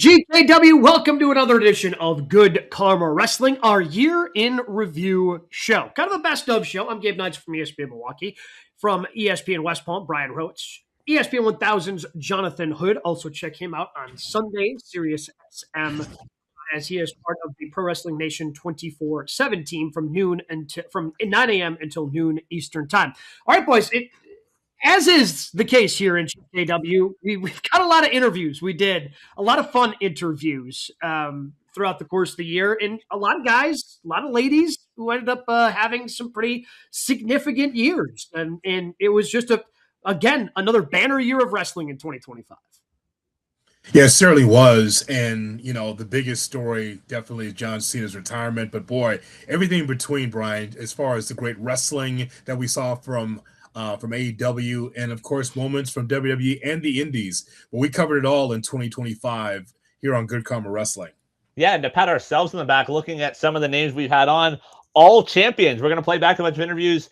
GKW, welcome to another edition of Good Karma Wrestling, our year in review show. Kind of a best of show. I'm Gabe Knights from ESPN Milwaukee. From ESPN West Palm, Brian Roach. ESPN 1000's Jonathan Hood. Also check him out on Sunday, Sirius SM, as he is part of the Pro Wrestling Nation 24/7 team from 9 a.m. until noon Eastern time. All right, boys. As is the case here in GKW, we've got a lot of interviews. We did a lot of fun interviews throughout the course of the year, and a lot of guys, a lot of ladies who ended up having some pretty significant years. And it was just, again, another banner year of wrestling in 2025. Yeah, it certainly was. And, you know, the biggest story definitely is John Cena's retirement. But boy, everything in between, Brian, as far as the great wrestling that we saw from AEW and, of course, moments from WWE and the Indies. But we covered it all in 2025 here on Good Karma Wrestling. Yeah, and to pat ourselves in the back, looking at some of the names we've had on, all champions. We're going to play back a bunch of interviews.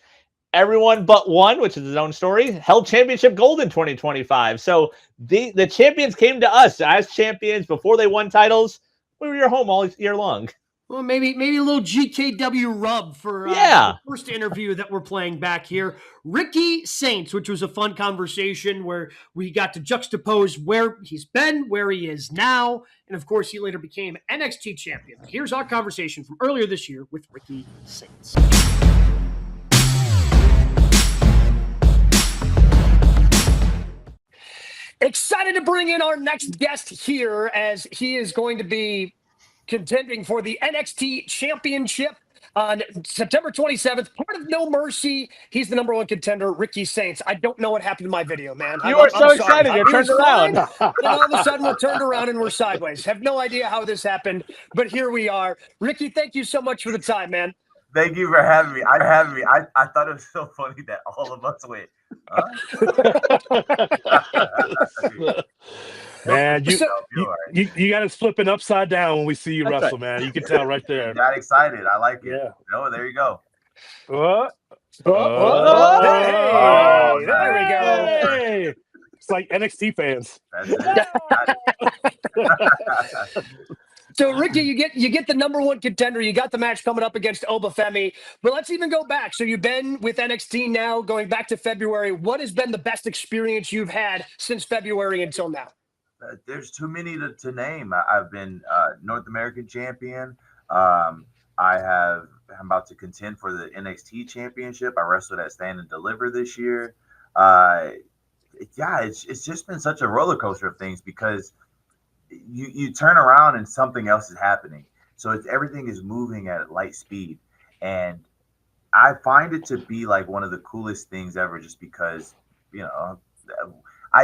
Everyone but one, which is his own story, held championship gold in 2025. So the champions came to us as champions before they won titles. We were your home all year long. Well, maybe a little GKW rub for the first interview that we're playing back here. Ricky Saints, which was a fun conversation where we got to juxtapose where he's been, where he is now, and of course he later became NXT champion. Here's our conversation from earlier this year with Ricky Saints. Excited to bring in our next guest here, as he is going to be contending for the NXT Championship on September 27th. Part of No Mercy. He's the number one contender, Ricky Saints. I don't know what happened to my video, man. You were so excited. You turned around. And all of a sudden, we're turned around and we're sideways. Have no idea how this happened, but here we are. Ricky, thank you so much for the time, man. Thank you for having me. I thought it was so funny that all of us went, huh? Man, you got us flipping upside down when we see you wrestle, man. You can tell right there. Got excited. I like it. Yeah. No, there you go. Hey, there we go. Hey. It's like NXT fans. That's it. So, Ricky, you get the number one contender. You got the match coming up against Femi. But let's even go back. So you've been with NXT now, going back to February. What has been the best experience you've had since February until now? There's too many to name. I've been North American champion. I'm about to contend for the NXT championship. I wrestled at Stand and Deliver this year. It's just been such a roller coaster of things because you turn around and something else is happening. So everything is moving at light speed. And I find it to be like one of the coolest things ever, just because, you know,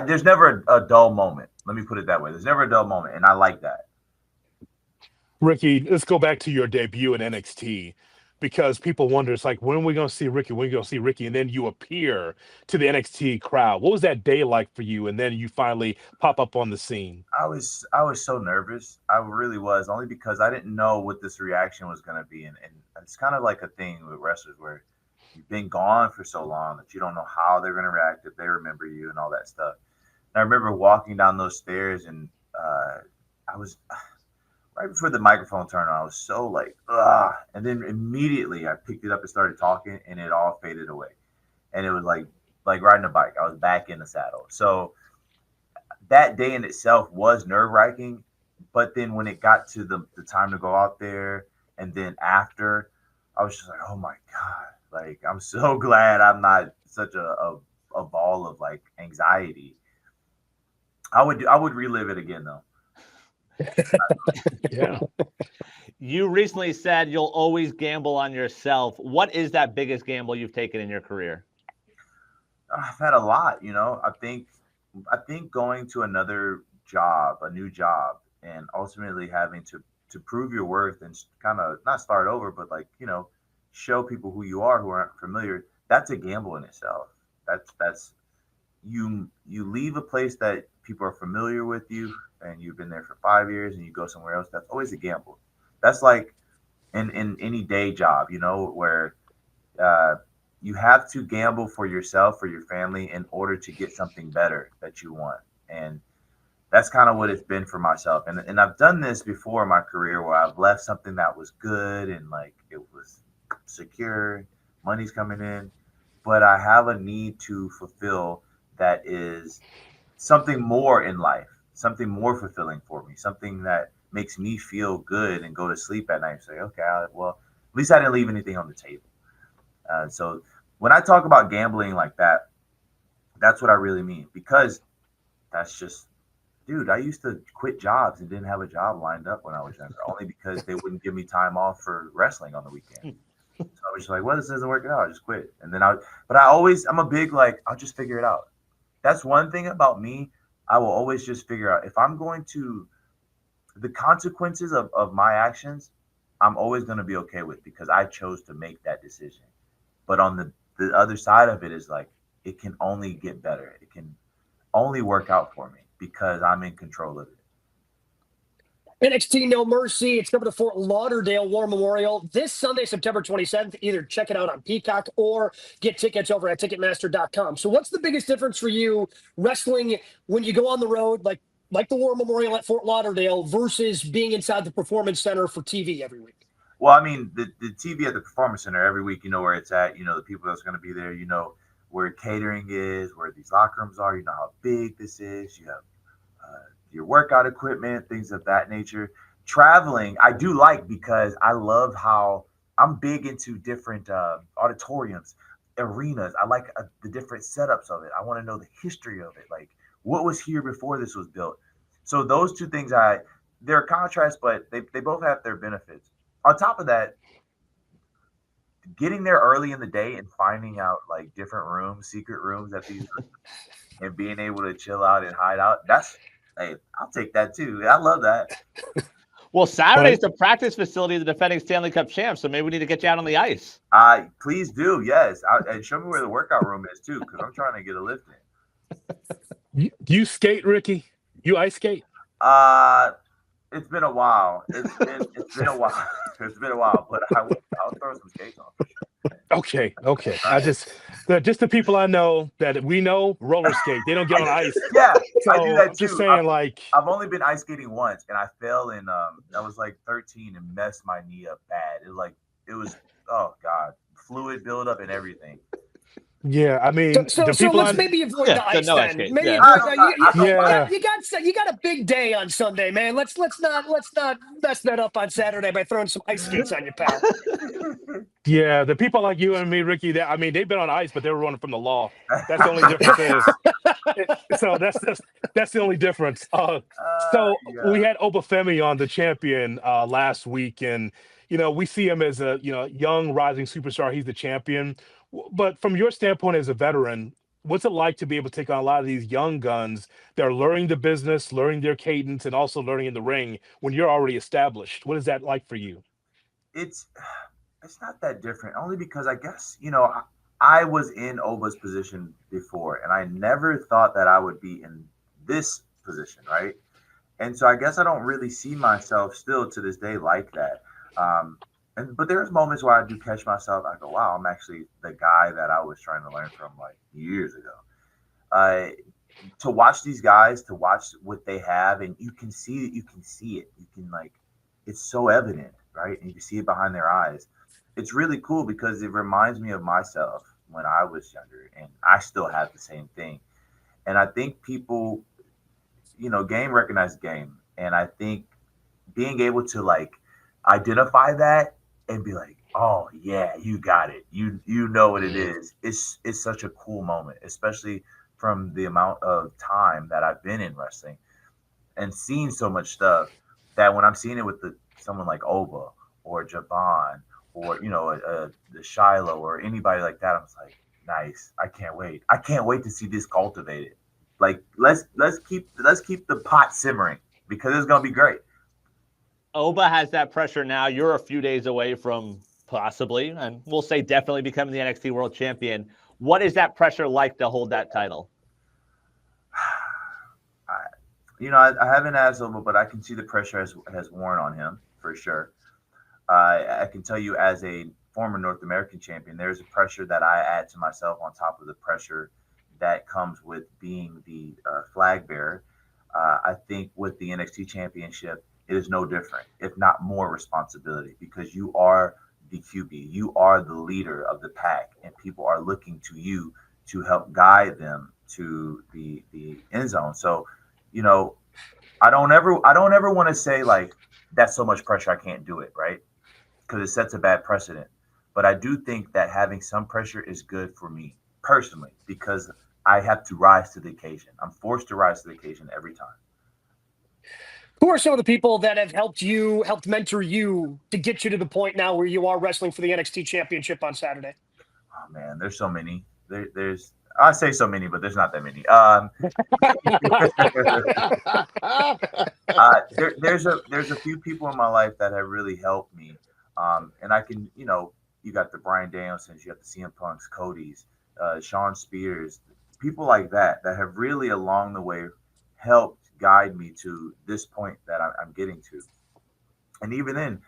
there's never a dull moment. Let me put it that way. There's never a dull moment. And I like that. Ricky, let's go back to your debut in NXT, because people wonder, it's like, when are we going to see Ricky? When are we going to see Ricky? And then you appear to the NXT crowd. What was that day like for you? And then you finally pop up on the scene. I was so nervous. I really was, only because I didn't know what this reaction was going to be. And it's kind of like a thing with wrestlers where you've been gone for so long that you don't know how they're going to react, if they remember you and all that stuff. And I remember walking down those stairs, and I was right before the microphone turned on, I was so like, ugh. And then immediately I picked it up and started talking, and it all faded away. And it was like riding a bike. I was back in the saddle. So that day in itself was nerve-wracking. But then when it got to the time to go out there, and then after, I was just like, oh my God. Like, I'm so glad I'm not such a ball of like anxiety. I would relive it again though. Yeah. You recently said you'll always gamble on yourself. What is that biggest gamble you've taken in your career? I've had a lot, you know. I think going to another job, a new job, and ultimately having to prove your worth and kind of not start over, but like, you know, show people who you are who aren't familiar. That's a gamble in itself. That's you leave a place that people are familiar with you, and you've been there for 5 years, and you go somewhere else. That's always a gamble. That's like in any day job, you know, where you have to gamble for yourself, for your family, in order to get something better that you want. And that's kind of what it's been for myself. And I've done this before in my career where I've left something that was good and like it was secure, money's coming in, but I have a need to fulfill that is something more in life, something more fulfilling for me, something that makes me feel good and go to sleep at night and say, okay, well, at least I didn't leave anything on the table. So when I talk about gambling like that, that's what I really mean, because that's just, dude, I used to quit jobs and didn't have a job lined up when I was younger, only because they wouldn't give me time off for wrestling on the weekend. So I was just like, well, this isn't working out. I just quit. And then I'm a big, like, I'll just figure it out. That's one thing about me. I will always just figure out if I'm going to, the consequences of my actions, I'm always going to be okay with, because I chose to make that decision. But on the other side of it is like, it can only get better. It can only work out for me because I'm in control of it. NXT No Mercy. It's coming to Fort Lauderdale War Memorial this Sunday, September 27th. Either check it out on Peacock or get tickets over at Ticketmaster.com. So what's the biggest difference for you wrestling when you go on the road, like the War Memorial at Fort Lauderdale, versus being inside the Performance Center for TV every week? Well, I mean, the TV at the Performance Center every week, you know where it's at, you know, the people that's going to be there, you know where catering is, where these locker rooms are, you know how big this is, you have your workout equipment, things of that nature. Traveling, I do like, because I love how I'm big into different auditoriums, arenas. I like the different setups of it. I want to know the history of it, like what was here before this was built. So those two things, they're a contrast, but they both have their benefits. On top of that, getting there early in the day and finding out like different rooms, secret rooms at these and being able to chill out and hide out, hey, I'll take that too. I love that. Well, Saturday's the practice facility of the defending Stanley Cup champs, so maybe we need to get you out on the ice. Please do, yes. And show me where the workout room is too, because I'm trying to get a lift in. You skate, Ricky? You ice skate? It's been a while. It's been a while. It's been a while, but I'll throw some skates on for sure. Okay. I just the people I know that we know roller skate. They don't get on ice. Yeah, So I do that I'm too. just saying, I've only been ice skating once, and I fell in. I was like 13 and messed my knee up bad. It was oh god, fluid buildup and everything. yeah. I mean, So let's maybe avoid the ice no ice then. skate. Maybe Yeah. you got a big day on Sunday, man. Let's not mess that up on Saturday by throwing some ice skates on your pal. Yeah, the people like you and me, Ricky, they've been on ice, but they were running from the law. That's the only difference. So that's the only difference. We had Femi on, the champion, last week, and we see him as a young rising superstar. He's the champion. But from your standpoint as a veteran, what's it like to be able to take on a lot of these young guns that are learning the business, learning their cadence, and also learning in the ring when you're already established? What is that like for you? It's not that different, only because I guess I was in Oba's position before, and I never thought that I would be in this position, right? And so I guess I don't really see myself still to this day like that. But there's moments where I do catch myself. I go, wow, I'm actually the guy that I was trying to learn from like years ago. To watch these guys, to watch what they have, and you can see it. You can it's so evident, right? And you can see it behind their eyes. It's really cool because it reminds me of myself when I was younger, and I still have the same thing. And I think people, game recognizes game. And I think being able to like identify that and be like, oh yeah, you got it. You know what it is. It's such a cool moment, especially from the amount of time that I've been in wrestling and seen so much stuff that when I'm seeing it with someone like Oba or Javon or the Shiloh or anybody like that, I'm just like, nice. I can't wait to see this cultivated. Like let's keep the pot simmering because it's gonna be great. Oba has that pressure now. You're a few days away from possibly, and we'll say definitely becoming the NXT World Champion. What is that pressure like to hold that title? I haven't asked Oba, but I can see the pressure has worn on him for sure. I can tell you as a former North American champion, there's a pressure that I add to myself on top of the pressure that comes with being the flag bearer. I think with the NXT Championship, it is no different, if not more responsibility, because you are the QB, you are the leader of the pack, and people are looking to you to help guide them to the end zone. So, you know, I don't ever want to say like that's so much pressure I can't do it, right? Because it sets a bad precedent. But I do think that having some pressure is good for me personally because I have to rise to the occasion. I'm forced to rise to the occasion every time. Who are some of the people that have helped mentor you to get you to the point now where you are wrestling for the NXT Championship on Saturday? Oh man, there's so many. There's I say so many, but there's not that many. There's a few people in my life that have really helped me, and I can you got the Bryan Danielsons, you got the CM Punks, Cody's, Sean Spears, people like that have really along the way helped guide me to this point that I'm getting to. And even then,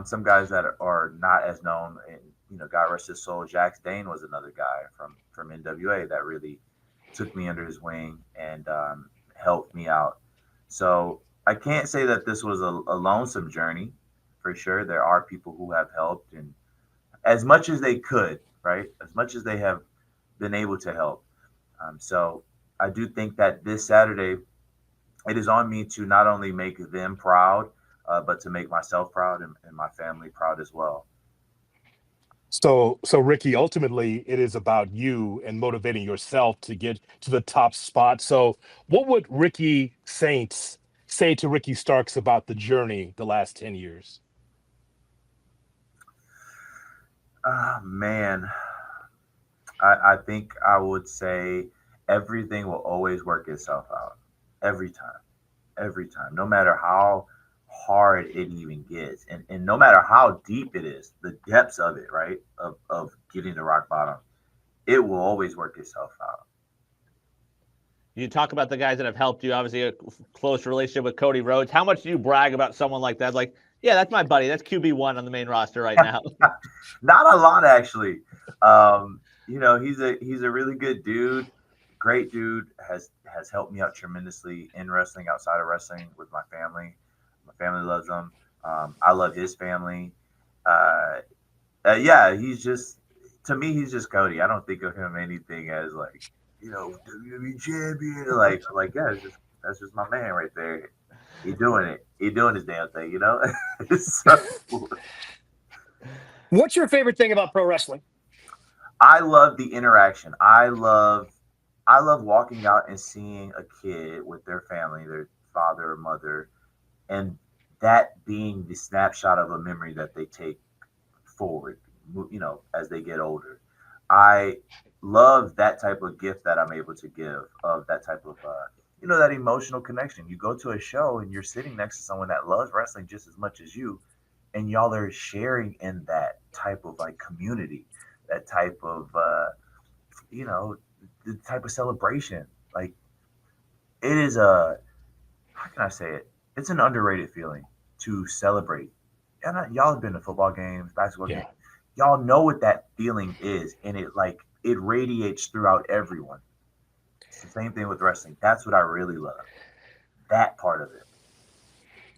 some guys that are not as known, and God rest his soul, Jax Dane was another guy from NWA that really took me under his wing and helped me out. So I can't say that this was a lonesome journey, for sure. There are people who have helped, and as much as they could, right? As much as they have been able to help. So I do think that this Saturday, it is on me to not only make them proud, but to make myself proud and my family proud as well. So Ricky, ultimately, it is about you and motivating yourself to get to the top spot. So, what would Ricky Saints say to Ricky Starks about the journey the last 10 years? Man, I think I would say everything will always work itself out every time, no matter how hard it even gets, and no matter how deep it is, the depths of it, right, of getting to rock bottom, it will always work itself out. You talk about the guys that have helped you, obviously a close relationship with Cody Rhodes. How much do you brag about someone like that? Like, yeah, that's my buddy. That's QB1 on the main roster right now. Not a lot, actually. He's a really good dude, great dude, has helped me out tremendously in wrestling, outside of wrestling, with my family. My family loves him. I love his family. Yeah, to me, he's just Cody. I don't think of him anything as like, WWE champion. Like yeah, that's just my man right there. He doing it. He doing his damn thing. It's so cool. What's your favorite thing about pro wrestling? I love the interaction. I love walking out and seeing a kid with their family, their father or mother, and that being the snapshot of a memory that they take forward, as they get older. I love that type of gift that I'm able to give, of that type of, that emotional connection. You go to a show and you're sitting next to someone that loves wrestling just as much as you, and y'all are sharing in that type of like community, that type of, the type of celebration. Like, it is how can I say it? It's an underrated feeling to celebrate. And y'all have been to football games, basketball games. Y'all know what that feeling is, and it radiates throughout everyone. It's the same thing with wrestling. That's what I really love. That part of it.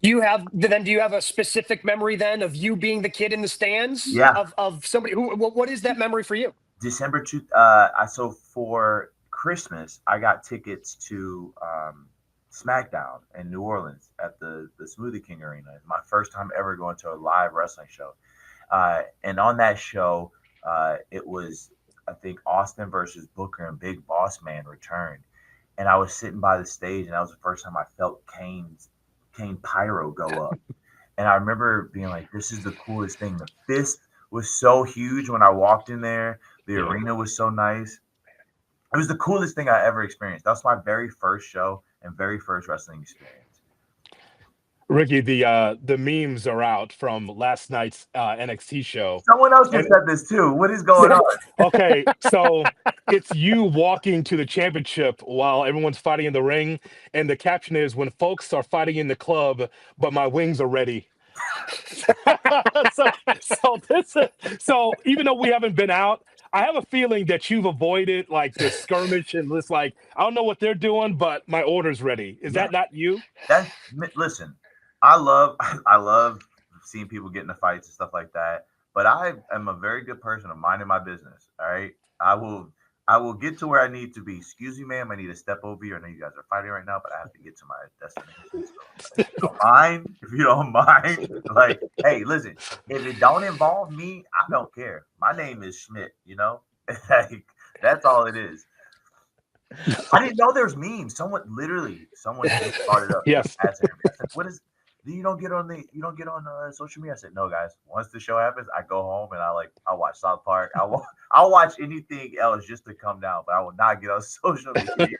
Do you have a specific memory then of you being the kid in the stands? Yeah. Of somebody who, what is that memory for you? December 2, so for Christmas, I got tickets to SmackDown in New Orleans at the Smoothie King Arena. It's my first time ever going to a live wrestling show. And on that show, it was, I think, Austin versus Booker, and Big Boss Man returned. And I was sitting by the stage, and that was the first time I felt Kane Pyro go up. And I remember being like, this is the coolest thing. The fist was so huge when I walked in there. The arena was so nice. It was the coolest thing I ever experienced. That was my very first show and very first wrestling experience. Ricky, the memes are out from last night's NXT show. Someone else just said this too. What is going on? Okay, so it's you walking to the championship while everyone's fighting in the ring, and the caption is, "When folks are fighting in the club, but my wings are ready." so even though we haven't been out, I have a feeling that you've avoided like this skirmish and this like I don't know what they're doing, but my order's ready. Is Yeah. that not you? Listen, I love I love seeing people get into fights and stuff like that. But I am a very good person of minding my business. All right. I will get to where I need to be. Excuse me, ma'am. I need to step over here. I know you guys are fighting right now, but I have to get to my destination. So if you don't mind, like, hey, listen, if it don't involve me, I don't care. My name is Schmidt, you know? Like, that's all it is. I didn't know there's memes. Someone just brought it up. Yes. I said, what is you don't get on social media? I said, no, guys. Once the show happens, I go home and I'll watch South Park. I'll watch anything else just to come down, but I will not get on social media.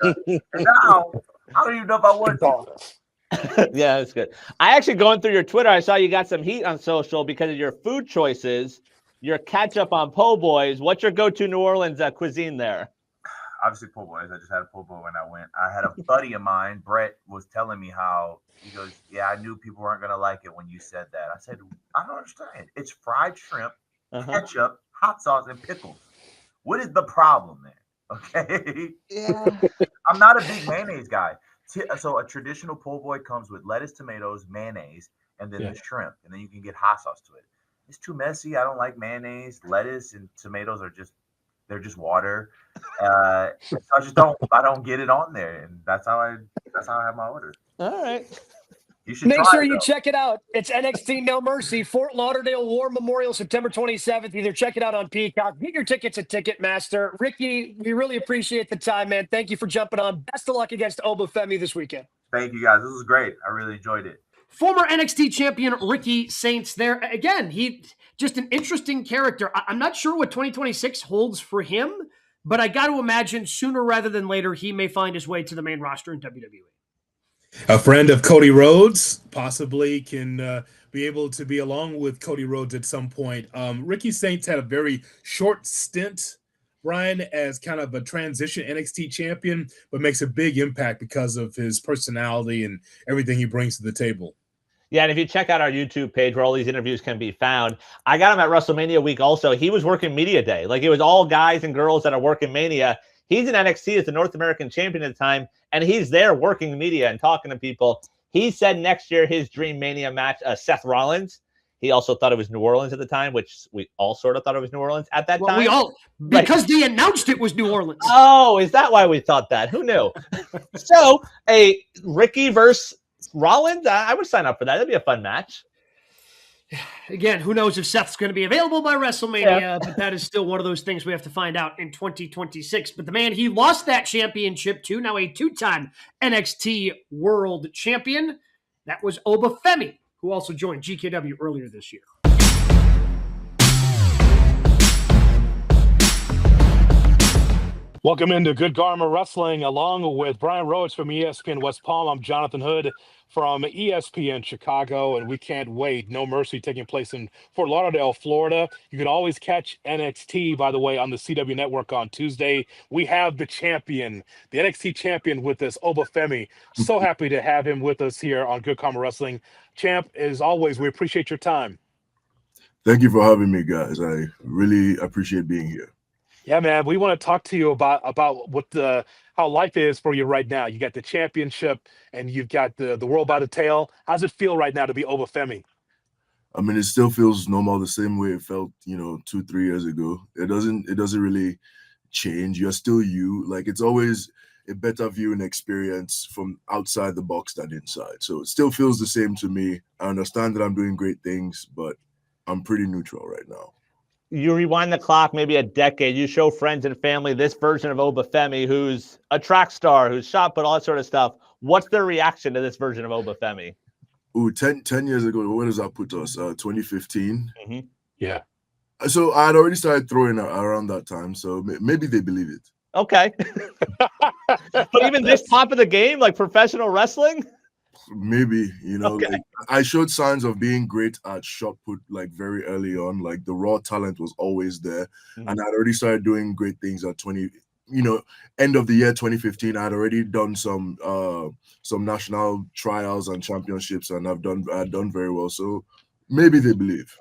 Now I don't even know if I want to. Yeah, that's good. I actually going through your Twitter, I saw you got some heat on social because of your food choices, your catch up on po' boys. What's your go-to New Orleans cuisine there? Obviously, po' boys. I just had a po' boy when I went. I had a buddy of mine, Brett, was telling me how he goes, yeah, I knew people weren't going to like it when you said that. I said, I don't understand. It's fried shrimp, ketchup, hot sauce, and pickles. What is the problem there? Okay. Yeah. I'm not a big mayonnaise guy. So a traditional po' boy comes with lettuce, tomatoes, mayonnaise, and then the shrimp. And then you can get hot sauce to it. It's too messy. I don't like mayonnaise. Lettuce and tomatoes they're just water. So I don't get it on there, and that's how I have my order. All right. You should Make try sure it, you though. check it out. It's NXT No Mercy, Fort Lauderdale War Memorial, September 27th. Either check it out on Peacock, get your tickets at Ticketmaster. Ricky, we really appreciate the time, man. Thank you for jumping on. Best of luck against Femi this weekend. Thank you, guys. This was great. I really enjoyed it. Former NXT champion Ricky Saints there. Again, he just an interesting character. I'm not sure what 2026 holds for him, but I got to imagine sooner rather than later, he may find his way to the main roster in WWE. A friend of Cody Rhodes possibly can be able to be along with Cody Rhodes at some point. Ricky Saints had a very short stint, Brian, as kind of a transition NXT champion, but makes a big impact because of his personality and everything he brings to the table. Yeah, and if you check out our YouTube page where all these interviews can be found, I got him at WrestleMania week also. He was working Media Day. Like, it was all guys and girls that are working Mania. He's in NXT as the North American champion at the time, and he's there working media and talking to people. He said next year his dream Mania match, Seth Rollins. He also thought it was New Orleans at the time, which we all sort of thought it was New Orleans at that time. We all, because they announced it was New Orleans. Oh, is that why we thought that? Who knew? So, a Ricky versus Rollins, I would sign up for that. That'd be a fun match. Again, who knows if Seth's going to be available by WrestleMania, but that is still one of those things we have to find out in 2026. But the man he lost that championship to, now a two-time NXT World Champion, that was Femi, who also joined GKW earlier this year. Welcome into Good Karma Wrestling, along with Brian Rhodes from ESPN West Palm. I'm Jonathan Hood from ESPN Chicago, and we can't wait. No Mercy taking place in Fort Lauderdale, Florida. You can always catch NXT, by the way, on the CW Network on Tuesday. We have the champion, the NXT champion with us, Femi. So happy to have him with us here on Good Karma Wrestling. Champ, as always, we appreciate your time. Thank you for having me, guys. I really appreciate being here. Yeah, man, we want to talk to you about what how life is for you right now. You got the championship and you've got the world by the tail. How's it feel right now to be Femi? I mean, it still feels normal the same way it felt, 2-3 years ago. It doesn't really change. You're still you. Like, it's always a better view and experience from outside the box than inside. So it still feels the same to me. I understand that I'm doing great things, but I'm pretty neutral right now. You rewind the clock maybe a decade, you show friends and family this version of Femi, who's a track star, who's shot put, all that sort of stuff. What's their reaction to this version of Femi? Ooh, 10 years ago, where does that put us? 2015? Mm-hmm. Yeah. So I had already started throwing around that time, so maybe they believe it. Okay. But even this top of the game, like professional wrestling? Maybe, Okay. like, I showed signs of being great at shot put like very early on. Like, the raw talent was always there. Mm-hmm. And I'd already started doing great things at end of the year 2015. I'd already done some national trials and championships, and I'd done very well. So maybe they believe.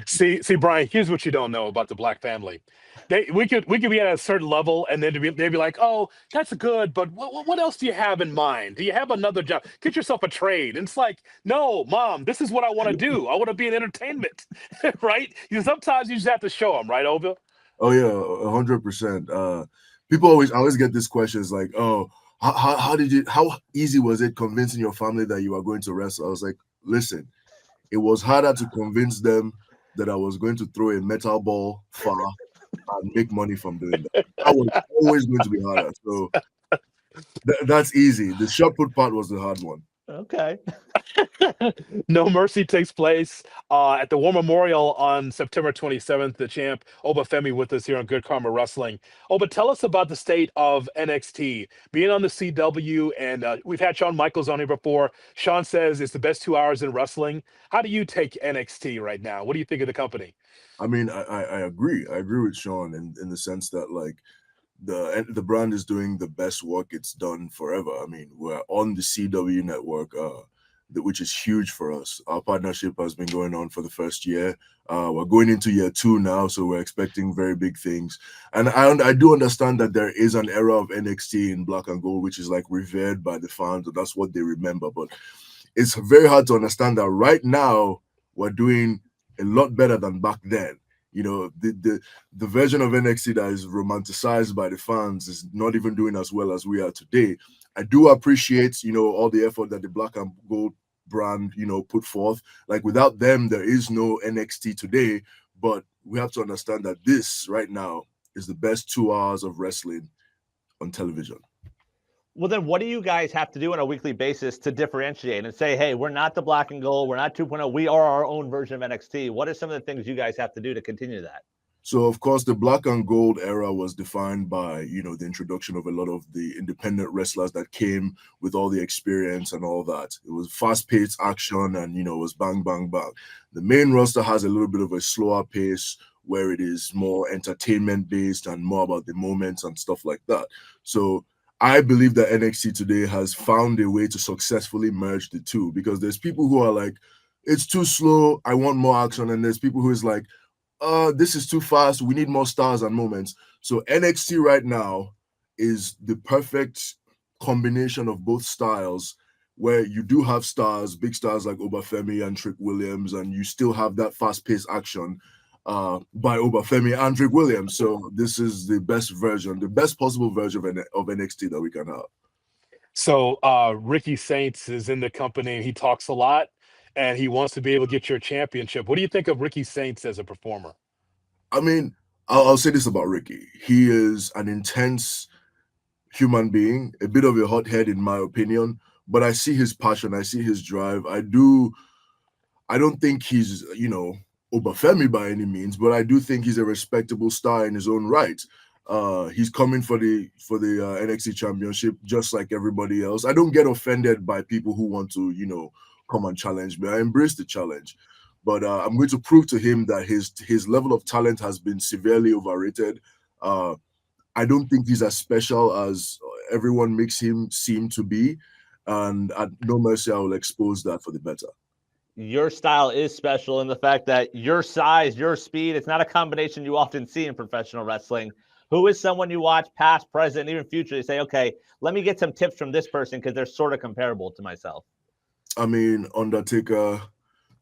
See, Brian. Here's what you don't know about the Black family. We could be at a certain level, and then they'd be like, "Oh, that's good, but what else do you have in mind? Do you have another job? Get yourself a trade." And it's like, "No, Mom, this is what I want to do. I want to be in entertainment, right?" Sometimes you just have to show them, right, Ova? Oh yeah, 100%. People always get these questions like, "Oh, how easy was it convincing your family that you are going to wrestle?" I was like, "Listen, it was harder to convince them that I was going to throw a metal ball far and make money from doing that. That was always going to be harder. So that's easy. The shot put part was the hard one." Okay. No Mercy takes place at the War Memorial on September 27th. The champ, Oba Femi, with us here on Good Karma Wrestling. Oba, tell us about the state of NXT. Being on the CW, and we've had Shawn Michaels on here before. Shawn says it's the best 2 hours in wrestling. How do you take NXT right now? What do you think of the company? I mean, I agree. I agree with Sean in the sense that like the brand is doing the best work it's done forever. I mean, we're on the CW network, which is huge for us. Our partnership has been going on for the first year. We're going into year 2 now, so we're expecting very big things. And I do understand that there is an era of NXT in Black and Gold, which is like revered by the fans, and that's what they remember. But it's very hard to understand that right now we're doing a lot better than back then. You know, the version of NXT that is romanticized by the fans is not even doing as well as we are today. I do appreciate, all the effort that the Black and Gold brand, put forth. Like without them, there is no NXT today. But we have to understand that this right now is the best 2 hours of wrestling on television. Well, then what do you guys have to do on a weekly basis to differentiate and say, hey, we're not the Black and Gold, we're not 2.0, we are our own version of NXT? What are some of the things you guys have to do to continue that? So, of course, the Black and Gold era was defined by, the introduction of a lot of the independent wrestlers that came with all the experience and all that. It was fast-paced action and, it was bang, bang, bang. The main roster has a little bit of a slower pace where it is more entertainment-based and more about the moments and stuff like that. So I believe that NXT today has found a way to successfully merge the two, because there's people who are like, it's too slow, I want more action. And there's people who is like, this is too fast, we need more stars and moments. So NXT right now is the perfect combination of both styles, where you do have stars, big stars like Oba Femi and Trick Williams, and you still have that fast-paced action by Oba Femi and Trick Williams. So this is the best possible version of NXT that we can have. So Ricky Saints is in the company. He talks a lot, and he wants to be able to get your championship. What do you think of Ricky Saints as a performer? I mean, I'll say this about Ricky. He is an intense human being, a bit of a hothead in my opinion, but I see his passion, I see his drive. I don't think he's, Oba Femi by any means, but I do think he's a respectable star in his own right. He's coming for the NXT championship just like everybody else. I don't get offended by people who want to, come and challenge me. I embrace the challenge, but I'm going to prove to him that his level of talent has been severely overrated. I don't think he's as special as everyone makes him seem to be, and at No Mercy, I will expose that for the better. Your style is special in the fact that your size, your speed, it's not a combination you often see in professional wrestling. Who is someone you watch past, present, even future? You say, okay, let me get some tips from this person because they're sort of comparable to myself. I mean, Undertaker,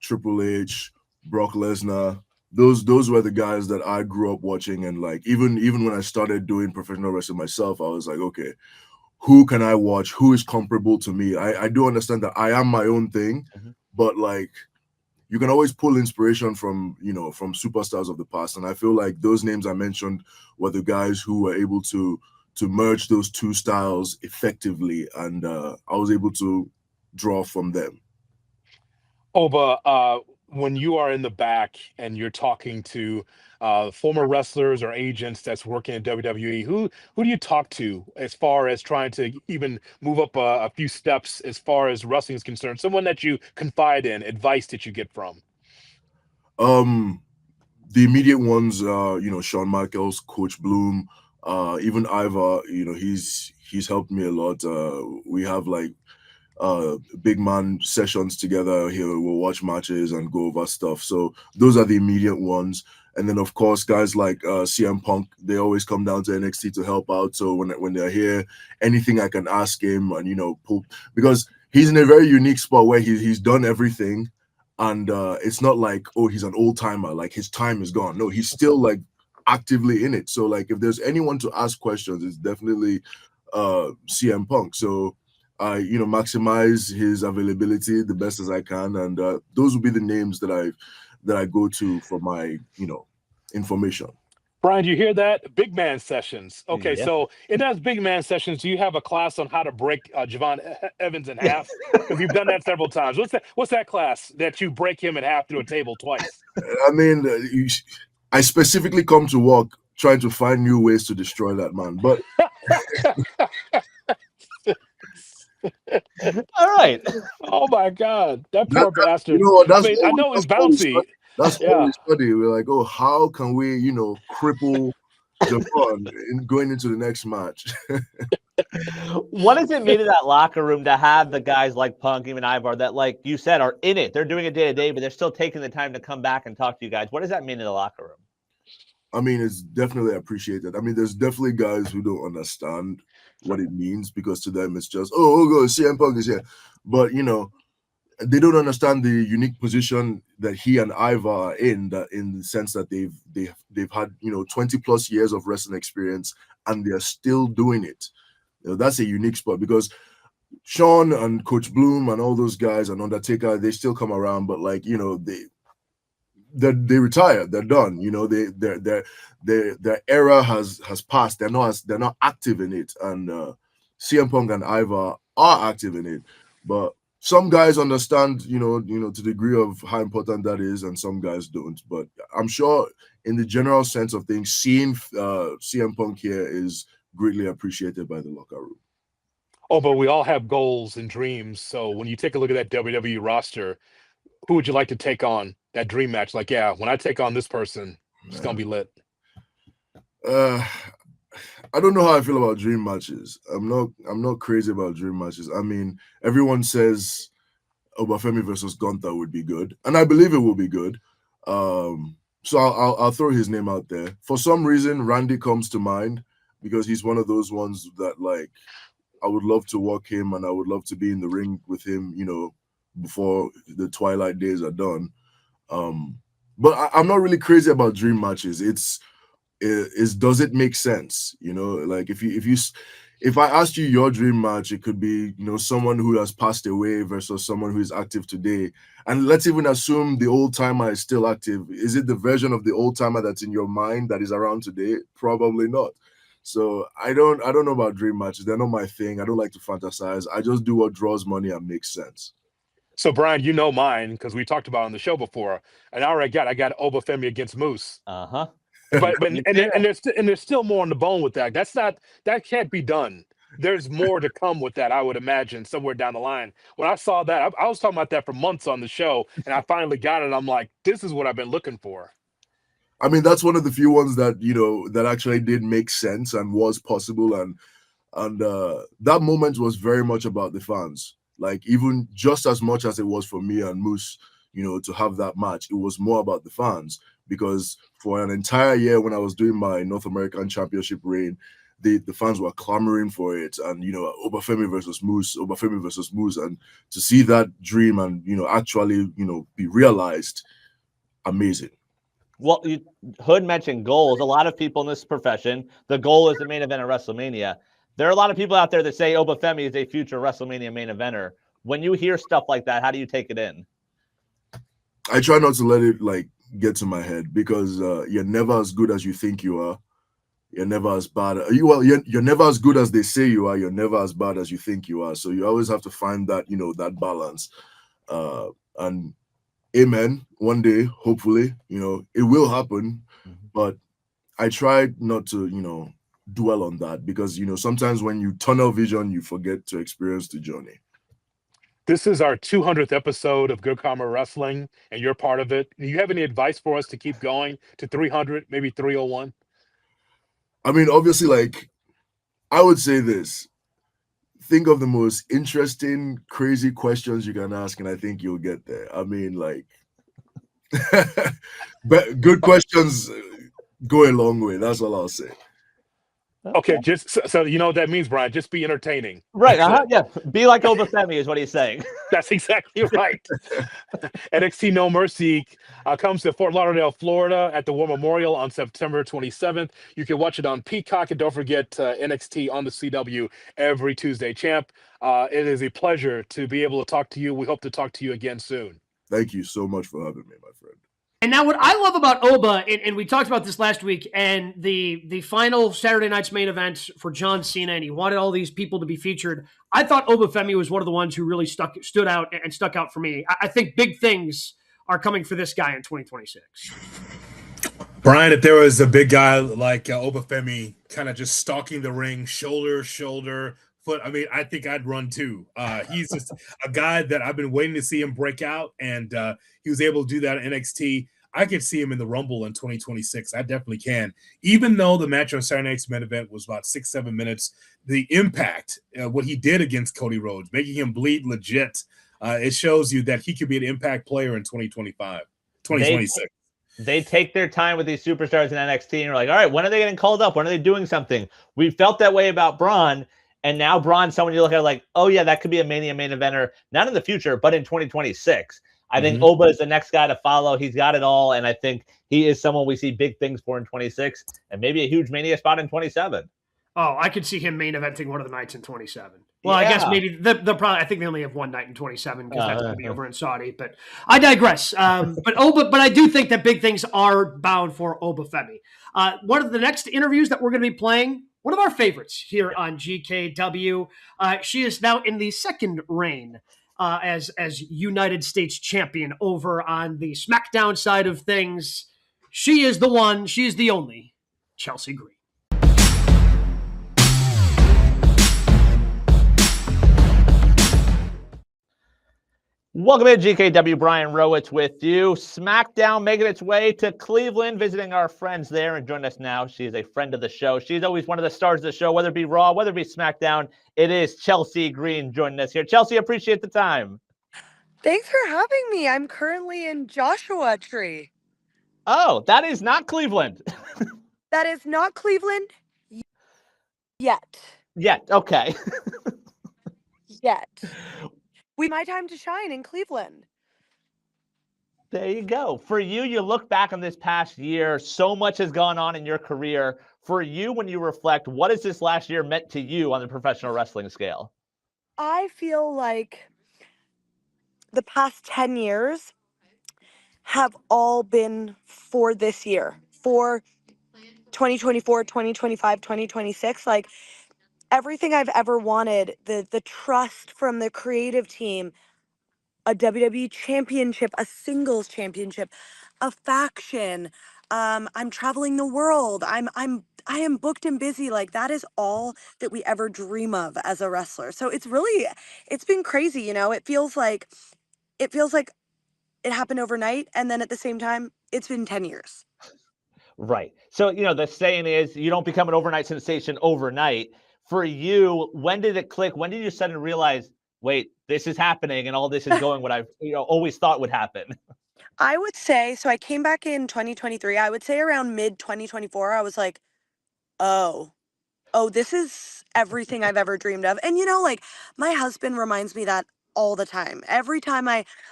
Triple H, Brock Lesnar, those were the guys that I grew up watching. And like, even when I started doing professional wrestling myself, I was like, okay, who can I watch? Who is comparable to me? I do understand that I am my own thing, but like, you can always pull inspiration from superstars of the past. And I feel like those names I mentioned were the guys who were able to merge those two styles effectively. And I was able to draw from them. Oba, when you are in the back and you're talking to former wrestlers or agents that's working in WWE, who do you talk to as far as trying to even move up a few steps as far as wrestling is concerned? Someone that you confide in, advice that you get from? The immediate ones, Shawn Michaels, Coach Bloom, even Ivar, he's helped me a lot. We have like big man sessions together here. We'll watch matches and go over stuff. So those are the immediate ones. And then of course, guys like CM Punk, they always come down to NXT to help out. So when they're here, anything I can ask him and because he's in a very unique spot where he's done everything, and it's not like, oh, he's an old timer, like his time is gone. No, he's still like actively in it. So like if there's anyone to ask questions, it's definitely CM Punk. So I maximize his availability the best as I can, and those will be the names that I go to for my information. Brian, do you hear that? Big man sessions. Okay, Yeah. so in those big man sessions, do you have a class on how to break Javon Evans in half? Because you've done that several times. What's that class that you break him in half through a table twice? I mean, I specifically come to work trying to find new ways to destroy that man, but All right. Oh my God, that poor bastard. You know what? I know he's bouncy. That's what we study. We're like, oh, how can we, cripple Japan in going into the next match? What does it mean to that locker room to have the guys like Punk, even Ivar, that, like you said, are in it? They're doing it day to day, but they're still taking the time to come back and talk to you guys. What does that mean in the locker room? I mean, it's definitely appreciated. I mean, there's definitely guys who don't understand what it means, because to them it's just, oh, go CM Punk is here. But they don't understand the unique position that he and Ivar are in the sense that they've had 20 plus years of wrestling experience, and they're still doing it. That's a unique spot, because Sean and Coach Bloom and all those guys and Undertaker, they still come around, but they retired, they're done. Their era has passed. They're not active in it, and CM Punk and Ivar are active in it, but some guys understand, to the degree of how important that is, and some guys don't. But I'm sure in the general sense of things, seeing CM Punk here is greatly appreciated by the locker room. Oh, but we all have goals and dreams. So when you take a look at that WWE roster, who would you like to take on that dream match? Like, yeah, when I take on this person, it's going to be lit. I don't know how I feel about dream matches. I'm not crazy about dream matches. I mean, everyone says Femi versus Gunther would be good, and I believe it will be good. So I'll throw his name out there. For some reason, Randy comes to mind, because he's one of those ones that, like, I would love to walk him, and I would love to be in the ring with him, before the twilight days are done. But I'm not really crazy about dream matches. Does it make sense? Like if I asked you your dream match, it could be someone who has passed away versus someone who is active today. And let's even assume the old timer is still active. Is it the version of the old timer that's in your mind that is around today? Probably not. So I don't know about dream matches. They're not my thing. I don't like to fantasize. I just do what draws money and makes sense. So Brian, mine, because we talked about it on the show before, and I got Obafemi against Moose. Uh-huh. But there's still more on the bone with that. That can't be done. There's more to come with that, I would imagine, somewhere down the line. When I saw that, I was talking about that for months on the show, and I finally got it. I'm like, this is what I've been looking for. I mean, that's one of the few ones that that actually did make sense and was possible, and that moment was very much about the fans. Like, even just as much as it was for me and Moose, to have that match, it was more about the fans, because for an entire year when I was doing my North American Championship reign, the fans were clamoring for it, and Obafemi versus Moose, and to see that dream and actually be realized, amazing. Well, Hood mentioned goals. A lot of people in this profession, the goal is the main event of WrestleMania. There are a lot of people out there that say Obafemi is a future WrestleMania main eventer. When you hear stuff like that, how do you take it in? I try not to let it get to my head, because you're never as good as you think you are. You're never as bad. You're never as good as they say you are. You're never as bad as you think you are. So you always have to find that that balance. And amen. One day, hopefully, it will happen. Mm-hmm. But I try not to dwell on that, because sometimes when you tunnel vision, you forget to experience the journey. This is our 200th episode of Good Karma Wrestling, and you're part of it. Do you have any advice for us to keep going to 300, maybe 301? I mean, obviously, I would say this: think of the most interesting, crazy questions you can ask, and I think you'll get there. I mean, like, but good questions go a long way. That's all I'll say. Okay, just so you know what that means, Brian. Just be entertaining. Right. That's it. Yeah. Be like Obafemi is what he's saying. That's exactly right. NXT No Mercy comes to Fort Lauderdale, Florida at the War Memorial on September 27th. You can watch it on Peacock, and don't forget NXT on the CW every Tuesday, champ. It is a pleasure to be able to talk to you. We hope to talk to you again soon. Thank you so much for having me, my friend. And now what I love about Oba, and we talked about this last week, and the final Saturday night's main event for John Cena, and he wanted all these people to be featured. I thought Obafemi was one of the ones who really stood out and stuck out for me. I think big things are coming for this guy in 2026. Brian, if there was a big guy like Obafemi kind of just stalking the ring, shoulder, foot, I mean, I think I'd run too. He's just a guy that I've been waiting to see him break out, and he was able to do that at NXT. I could see him in the Rumble in 2026. I definitely can. Even though the match on Saturday night's main event was about 6-7 minutes, the impact, what he did against Cody Rhodes, making him bleed legit, it shows you that he could be an impact player in 2026. They take their time with these superstars in NXT, and you're like, all right, when are they getting called up? When are they doing something? We felt that way about Braun, and now Braun's someone you look at like, oh yeah, that could be a Mania main eventer, not in the future, but in 2026. I think Oba is the next guy to follow. He's got it all, and I think he is someone we see big things for in 26, and maybe a huge Mania spot in 27. Oh, I could see him main eventing one of the nights in 27. Well, yeah. I guess maybe the probably. I think they only have one night in 27 because that's going to be over in Saudi. But I digress. But I do think that big things are bound for Obafemi. One of the next interviews that we're going to be playing, one of our favorites here on GKW. She is now in the second reign as United States champion over on the SmackDown side of things. She is the one. She is the only Chelsea Green. Welcome to GKW. Brian Rowitz with you. SmackDown making its way to Cleveland, visiting our friends there, and joining us now. She is a friend of the show. She's always one of the stars of the show, whether it be Raw, whether it be SmackDown. It is Chelsea Green joining us here. Chelsea, appreciate the time. Thanks for having me. I'm currently in Joshua Tree. Oh, that is not Cleveland. That is not Cleveland yet. Yet, okay. Yet. My time to shine in Cleveland. There you go. For you, you look back on this past year, so much has gone on in your career. For you, when you reflect, what has this last year meant to you on the professional wrestling scale? I feel like the past 10 years have all been for this year, for 2024, 2025, 2026. Like, everything I've ever wanted, the trust from the creative team, a WWE championship, a singles championship, a faction. I'm traveling the world. I am booked and busy. Like, that is all that we ever dream of as a wrestler. So it's been crazy, you know. It feels like it happened overnight, and then at the same time, it's been 10 years. Right. So, you know, the saying is you don't become an overnight sensation overnight. For you, when did it click? When did you suddenly realize, wait, this is happening and all this is going what I've always thought would happen? I would say, so I came back in 2023. I would say around mid 2024, I was like, oh, this is everything I've ever dreamed of. And, you know, like, my husband reminds me that all the time. Every time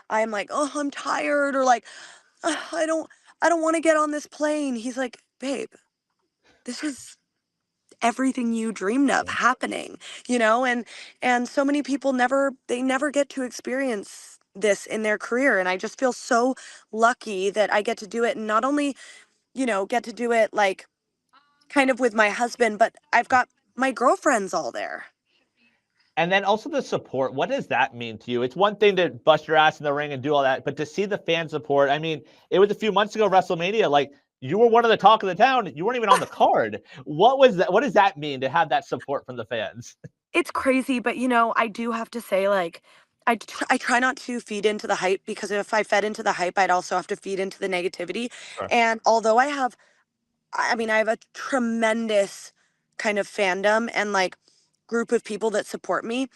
I'm like, oh, I'm tired, or like, I don't want to get on this plane. He's like, babe, this is everything you dreamed of happening, you know. And so many people never get to experience this in their career, and I just feel so lucky that I get to do it, and not only, you know, get to do it like kind of with my husband, but I've got my girlfriends all there. And then also the support. What does that mean to you? It's one thing to bust your ass in the ring and do all that, but to see the fan support, I mean, it was a few months ago, WrestleMania, like, you were one of the talk of the town. You weren't even on the card. What was that? What does that mean to have that support from the fans? It's crazy, but, you know, I do have to say, like, I try not to feed into the hype, because if I fed into the hype, I'd also have to feed into the negativity. Sure. And although I have a tremendous kind of fandom, and like, group of people that support me,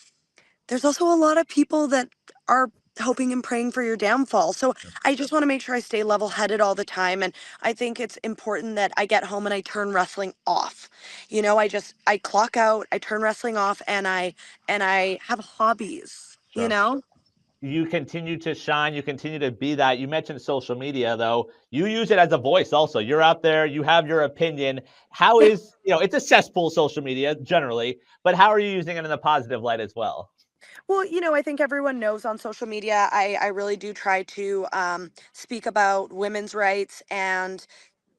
there's also a lot of people that are hoping and praying for your downfall. So I just want to make sure I stay level-headed all the time. And I think it's important that I get home and I turn wrestling off. You know, I clock out, I turn wrestling off, and I have hobbies, you Sure. know? You continue to shine. You continue to be that. You mentioned social media, though. You use it as a voice also. You're out there. You have your opinion. How is, it's a cesspool, social media generally, but how are you using it in a positive light as well? Well, I think everyone knows on social media, I really do try to speak about women's rights and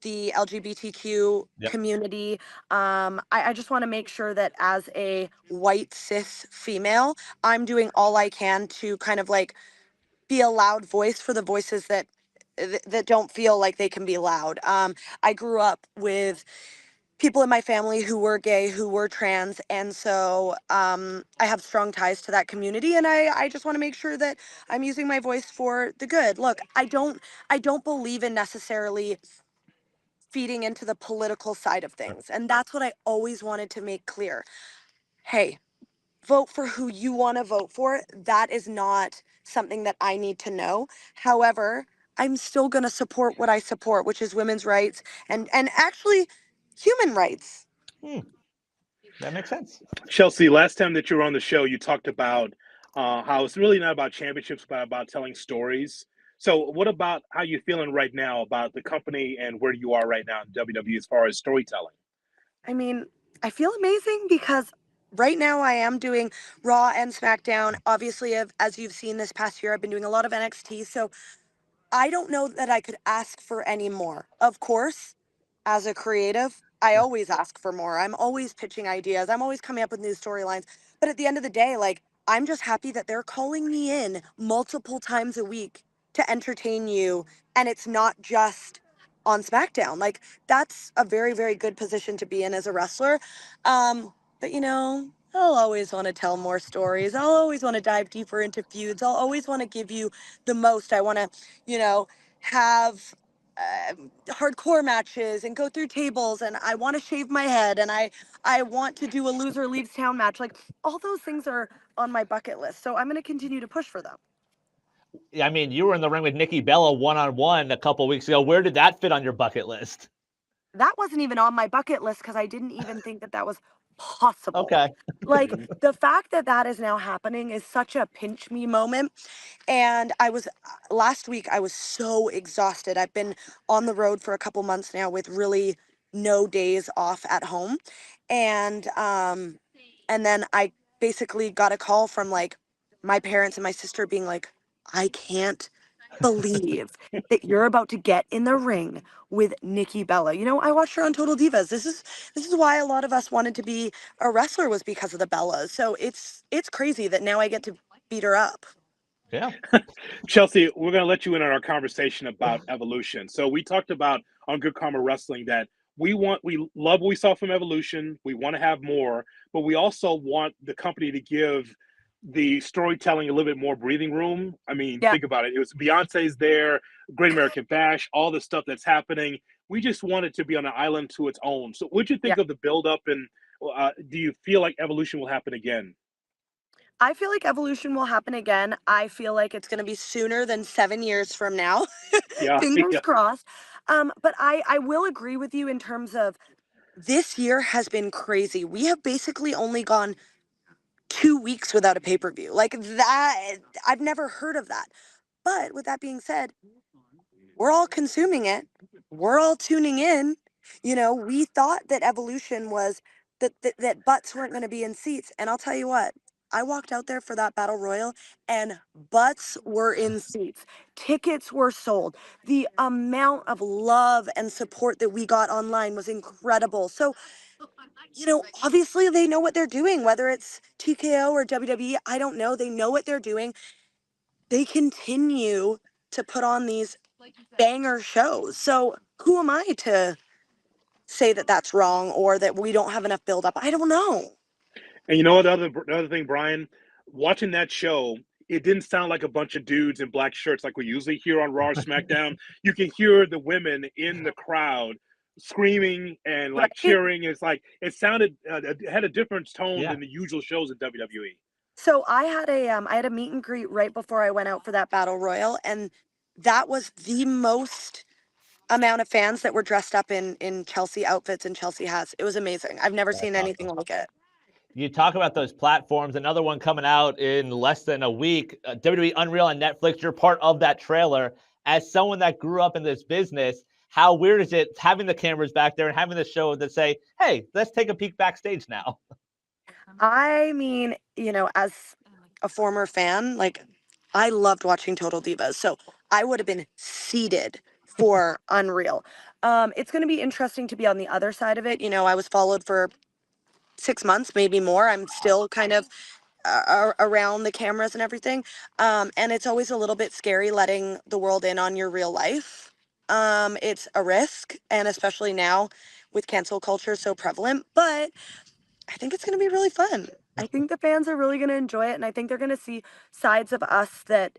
the LGBTQ Yep. community. I just want to make sure that as a white cis female, I'm doing all I can to kind of like be a loud voice for the voices that don't feel like they can be loud. I grew up with people in my family who were gay, who were trans, and so I have strong ties to that community, and I just want to make sure that I'm using my voice for the good. Look, I don't believe in necessarily feeding into the political side of things, and that's what I always wanted to make clear. Hey, vote for who you want to vote for. That is not something that I need to know. However, I'm still going to support what I support, which is women's rights and actually human rights. That makes sense. Chelsea, last time that you were on the show, you talked about how it's really not about championships, but about telling stories. So, what about how you feeling right now about the company and where you are right now in WWE as far as storytelling? I mean, I feel amazing because right now I am doing Raw and SmackDown. Obviously, as you've seen this past year, I've been doing a lot of NXT. So I don't know that I could ask for any more. Of course, as a creative, I always ask for more. I'm always pitching ideas. I'm always coming up with new storylines. But at the end of the day, like, I'm just happy that they're calling me in multiple times a week to entertain you. And it's not just on SmackDown. Like, that's a very, very good position to be in as a wrestler. But, I'll always want to tell more stories. I'll always want to dive deeper into feuds. I'll always want to give you the most. I want to, have hardcore matches and go through tables, and I want to shave my head, and I want to do a loser leaves town match. Like, all those things are on my bucket list. So I'm going to continue to push for them. I mean, you were in the ring with Nikki Bella one-on-one a couple weeks ago. Where did that fit on your bucket list? That wasn't even on my bucket list because I didn't even think that was possible. Okay. Like, the fact that is now happening is such a pinch me moment. And last week, I was so exhausted. I've been on the road for a couple months now with really no days off at home. And then I basically got a call from like my parents and my sister being like, I can't believe that you're about to get in the ring with Nikki Bella. I watched her on Total Divas. This is why a lot of us wanted to be a wrestler, was because of the Bellas. So it's crazy that now I get to beat her up. Yeah. Chelsea, we're going to let you in on our conversation about Evolution. So we talked about on Good Karma Wrestling that we love what we saw from Evolution. We want to have more, but we also want the company to give the storytelling a little bit more breathing room. I mean, Yeah. think about it. It was Beyonce's there, Great American Bash, all the stuff that's happening. We just want it to be on an island to its own. So what'd you think of the build-up, and do you feel like Evolution will happen again? I feel like Evolution will happen again. I feel like it's going to be sooner than 7 years from now. Yeah. Fingers crossed. But I will agree with you in terms of this year has been crazy. We have basically only gone 2 weeks without a pay-per-view. Like that, I've never heard of that. But with that being said, we're all consuming it. We're all tuning in. We thought that Evolution was that butts weren't going to be in seats. And I'll tell you what, I walked out there for that battle royal and butts were in seats. Tickets were sold. The amount of love and support that we got online was incredible. So, obviously they know what they're doing, whether it's TKO or WWE, I don't know. They know what they're doing. They continue to put on these banger shows. So who am I to say that that's wrong or that we don't have enough build up? I don't know. And you know what? The other thing, Brian, watching that show, it didn't sound like a bunch of dudes in black shirts like we usually hear on Raw or SmackDown. You can hear the women in the crowd screaming and like Right. cheering. It's like it sounded it had a different tone Yeah. than the usual shows in WWE. So I had a meet and greet right before I went out for that battle royal, and that was the most amount of fans that were dressed up in Chelsea outfits and Chelsea hats. It was amazing. I've never seen anything like it. You talk about those platforms. Another one coming out in less than a week, WWE Unreal on Netflix. You're part of that trailer. As someone that grew up in this business, how weird is it having the cameras back there and having the show that say, hey, let's take a peek backstage now? I mean, as a former fan, like I loved watching Total Divas. So I would have been seated for Unreal. It's going to be interesting to be on the other side of it. I was followed for 6 months, maybe more. I'm still kind of around the cameras and everything. And it's always a little bit scary letting the world in on your real life. It's a risk, and especially now with cancel culture so prevalent, but I think it's going to be really fun. I think the fans are really going to enjoy it, and I think they're going to see sides of us that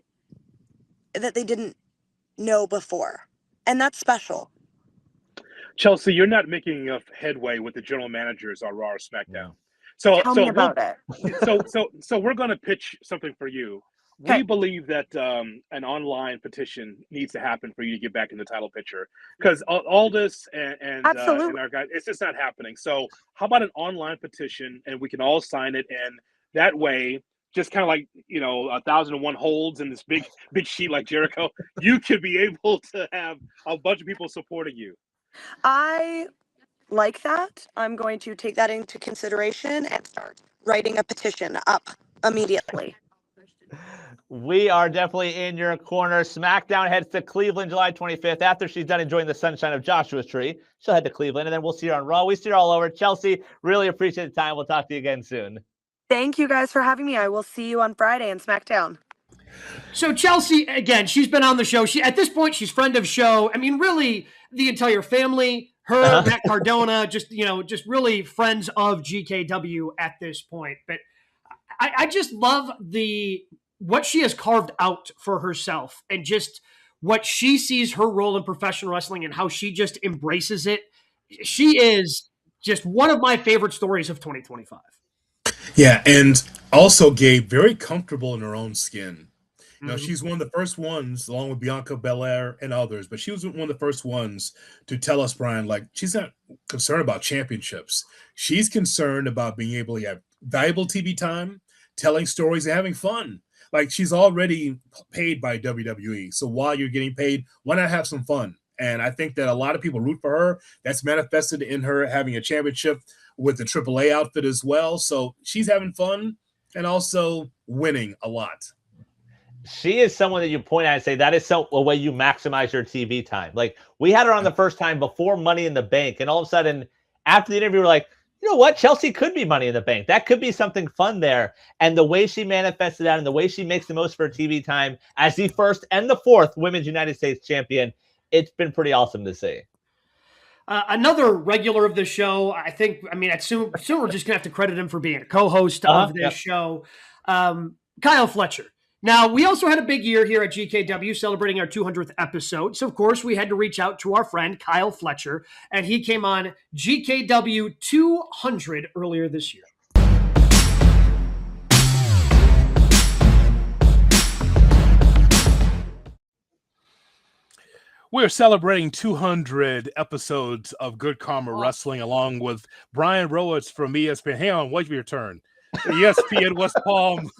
they didn't know before. And that's special. Chelsea, you're not making enough headway with the general managers on Raw or SmackDown. Tell me about it. So we're going to pitch something for you. Okay. We believe that an online petition needs to happen for you to get back in the title picture, because Aldous and our guys, it's just not happening. So how about an online petition, and we can all sign it, and that way, just kind of like 1,001 holds in this big sheet like Jericho, you could be able to have a bunch of people supporting you. I like that. I'm going to take that into consideration and start writing a petition up immediately. We are definitely in your corner. SmackDown heads to Cleveland July 25th. After she's done enjoying the sunshine of Joshua's tree, she'll head to Cleveland, and then we'll see her on Raw. We see her all over. Chelsea, really appreciate the time. We'll talk to you again soon. Thank you guys for having me. I will see you on Friday in SmackDown. So Chelsea, again, she's been on the show. At this point, she's friend of show. I mean, really, the entire family, her, Matt Cardona, just really friends of GKW at this point. But I just love what she has carved out for herself, and just what she sees her role in professional wrestling and how she just embraces it. She is just one of my favorite stories of 2025. Yeah, and also Gabe, very comfortable in her own skin. Mhm. She's one of the first ones, along with Bianca Belair and others, but she was one of the first ones to tell us, Brian, like, she's not concerned about championships. She's concerned about being able to have valuable TV time, telling stories, and having fun. Like, she's already paid by WWE. So while you're getting paid, why not have some fun? And I think that a lot of people root for her. That's manifested in her having a championship with the AAA outfit as well. So she's having fun and also winning a lot. She is someone that you point at and say that is a way you maximize your TV time. Like, we had her on the first time before Money in the Bank, and all of a sudden, after the interview, we're like, you know what? Chelsea could be Money in the Bank. That could be something fun there. And the way she manifested that and the way she makes the most for her TV time as the first and the fourth Women's United States champion, it's been pretty awesome to see. Another regular of the show, I assume we're just going to have to credit him for being a co-host of this show, Kyle Fletcher. Now, we also had a big year here at GKW celebrating our 200th episode. So, of course, we had to reach out to our friend Kyle Fletcher, and he came on GKW 200 earlier this year. We're celebrating 200 episodes of Good Karma Wrestling, along with Brian Rowitz from ESPN. Hang on, wait for your turn. ESPN West Palm,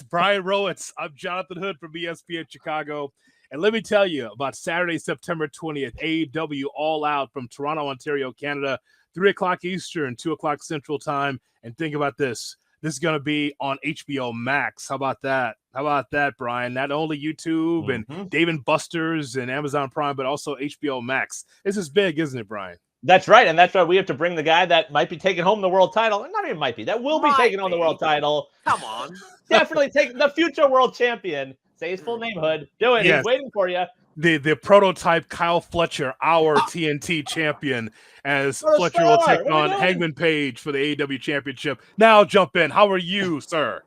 Brian Rowitz. I'm Jonathan Hood from ESPN Chicago. And let me tell you about Saturday, September 20th, AEW All Out from Toronto, Ontario, Canada, 3 o'clock Eastern, 2 o'clock Central Time. And think about this. This is going to be on HBO Max. How about that? How about that, Brian? Not only YouTube and Dave & Buster's and Amazon Prime, but also HBO Max. This is big, isn't it, Brian? That's right, and that's why we have to bring the guy that might be taking home the world title. Not even might be. That will be taking home the world title. Come on. Definitely take the future world champion. Say his full name, Hood. Do it. Yes. He's waiting for you. The prototype Kyle Fletcher, our TNT champion, as Fletcher will take on Hangman Page for the AEW Championship. Now jump in. How are you, sir?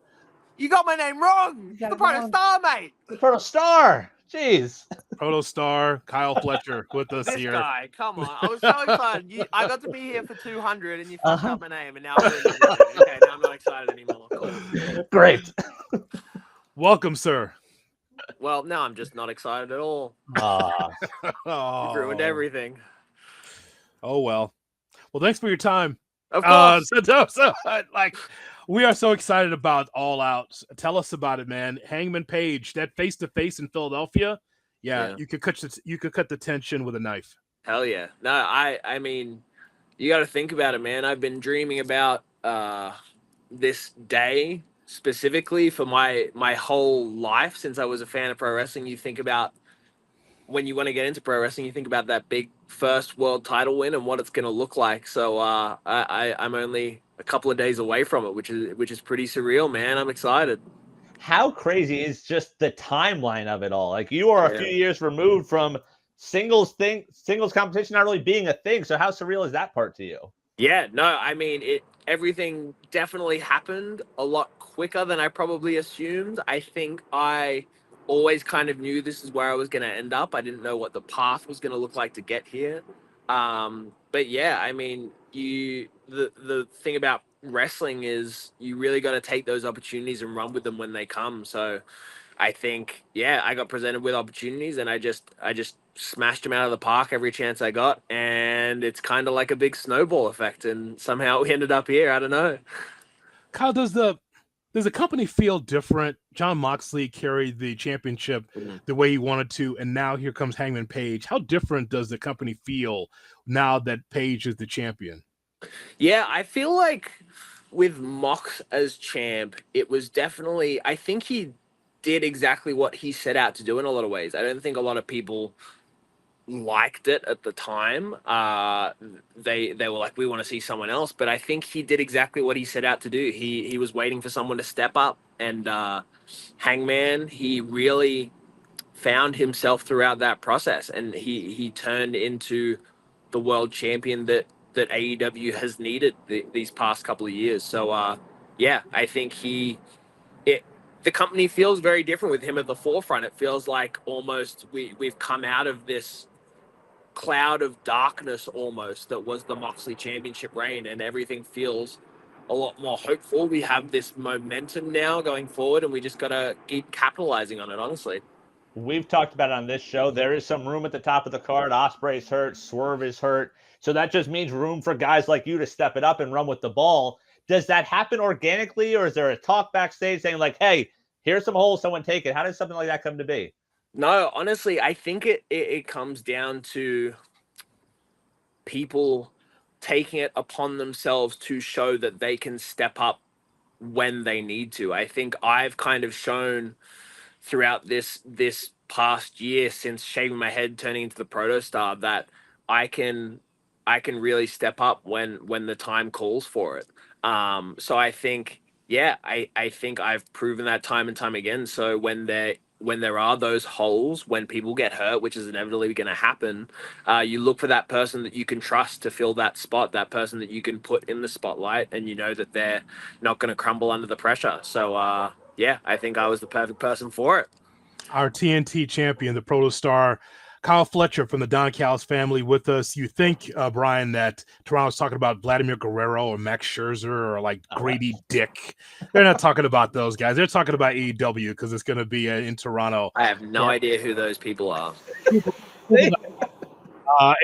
You got my name wrong. The Proto Star, mate. The Proto Star. Jeez. Protostar Kyle Fletcher with us This here. guy, come on. I was so excited. I got to be here for 200 and you fucked up my name and now I ruined everything. Okay, now I'm not excited anymore. Cool. Great. Welcome, sir. Well, now I'm just not excited at all. Oh. You've ruined everything. Oh well. Well, thanks for your time. Of course. Like, we are so excited about All Out. Tell us about it, man. Hangman Page, that face to face in Philadelphia. Yeah, you could cut the tension with a knife. Hell yeah. No, I mean, you got to think about it, man. I've been dreaming about this day specifically for my whole life since I was a fan of pro wrestling. You think about when you want to get into pro wrestling, you think about that big first world title win and what it's going to look like. So I'm only a couple of days away from it, which is pretty surreal, man. I'm excited. How crazy is just the timeline of it all? Like, you are a few years removed from singles competition not really being a thing. So how surreal is that part to you? Yeah, no, I mean, everything definitely happened a lot quicker than I probably assumed. I think I always kind of knew this is where I was going to end up. I didn't know what the path was going to look like to get here. But yeah, I mean, the thing about wrestling is you really got to take those opportunities and run with them when they come. So I think, yeah, I got presented with opportunities and I just smashed them out of the park every chance I got. And it's kind of like a big snowball effect. And somehow we ended up here. I don't know. Kyle, does the company feel different? Jon Moxley carried the championship the way he wanted to, and now here comes Hangman Page. How different does the company feel now that Page is the champion? Yeah, I feel like with Mox as champ, it was definitely, I think he did exactly what he set out to do in a lot of ways. I don't think a lot of people liked it at the time. They were like, we want to see someone else, but I think he did exactly what he set out to do. He was waiting for someone to step up, and Hangman, he really found himself throughout that process, and he turned into the world champion that AEW has needed these past couple of years. So yeah, I think the company feels very different with him at the forefront. It feels like almost we've come out of this cloud of darkness almost that was the Moxley championship reign, and everything feels a lot more hopeful. We have this momentum now going forward, and we just got to keep capitalizing on it, honestly. We've talked about it on this show. There is some room at the top of the card. Ospreay's hurt. Swerve is hurt. So that just means room for guys like you to step it up and run with the ball. Does that happen organically, or is there a talk backstage saying like, hey, here's some holes, someone take it? How does something like that come to be? No, honestly, I think it comes down to people taking it upon themselves to show that they can step up when they need to. I think I've kind of shown throughout this past year since shaving my head, turning into the protostar, that I can really step up when the time calls for it. So I think, yeah, I think I've proven that time and time again. So when there are those holes, when people get hurt, which is inevitably going to happen, you look for that person that you can trust to fill that spot, that person that you can put in the spotlight, and you know that they're not going to crumble under the pressure. So yeah, I think I was the perfect person for it. Our TNT champion, the protostar, Kyle Fletcher from the Don Callis family with us. You think, Brian, that Toronto's talking about Vladimir Guerrero or Max Scherzer or like Grady Dick? They're not talking about those guys. They're talking about AEW because it's going to be in Toronto. I have no idea who those people are.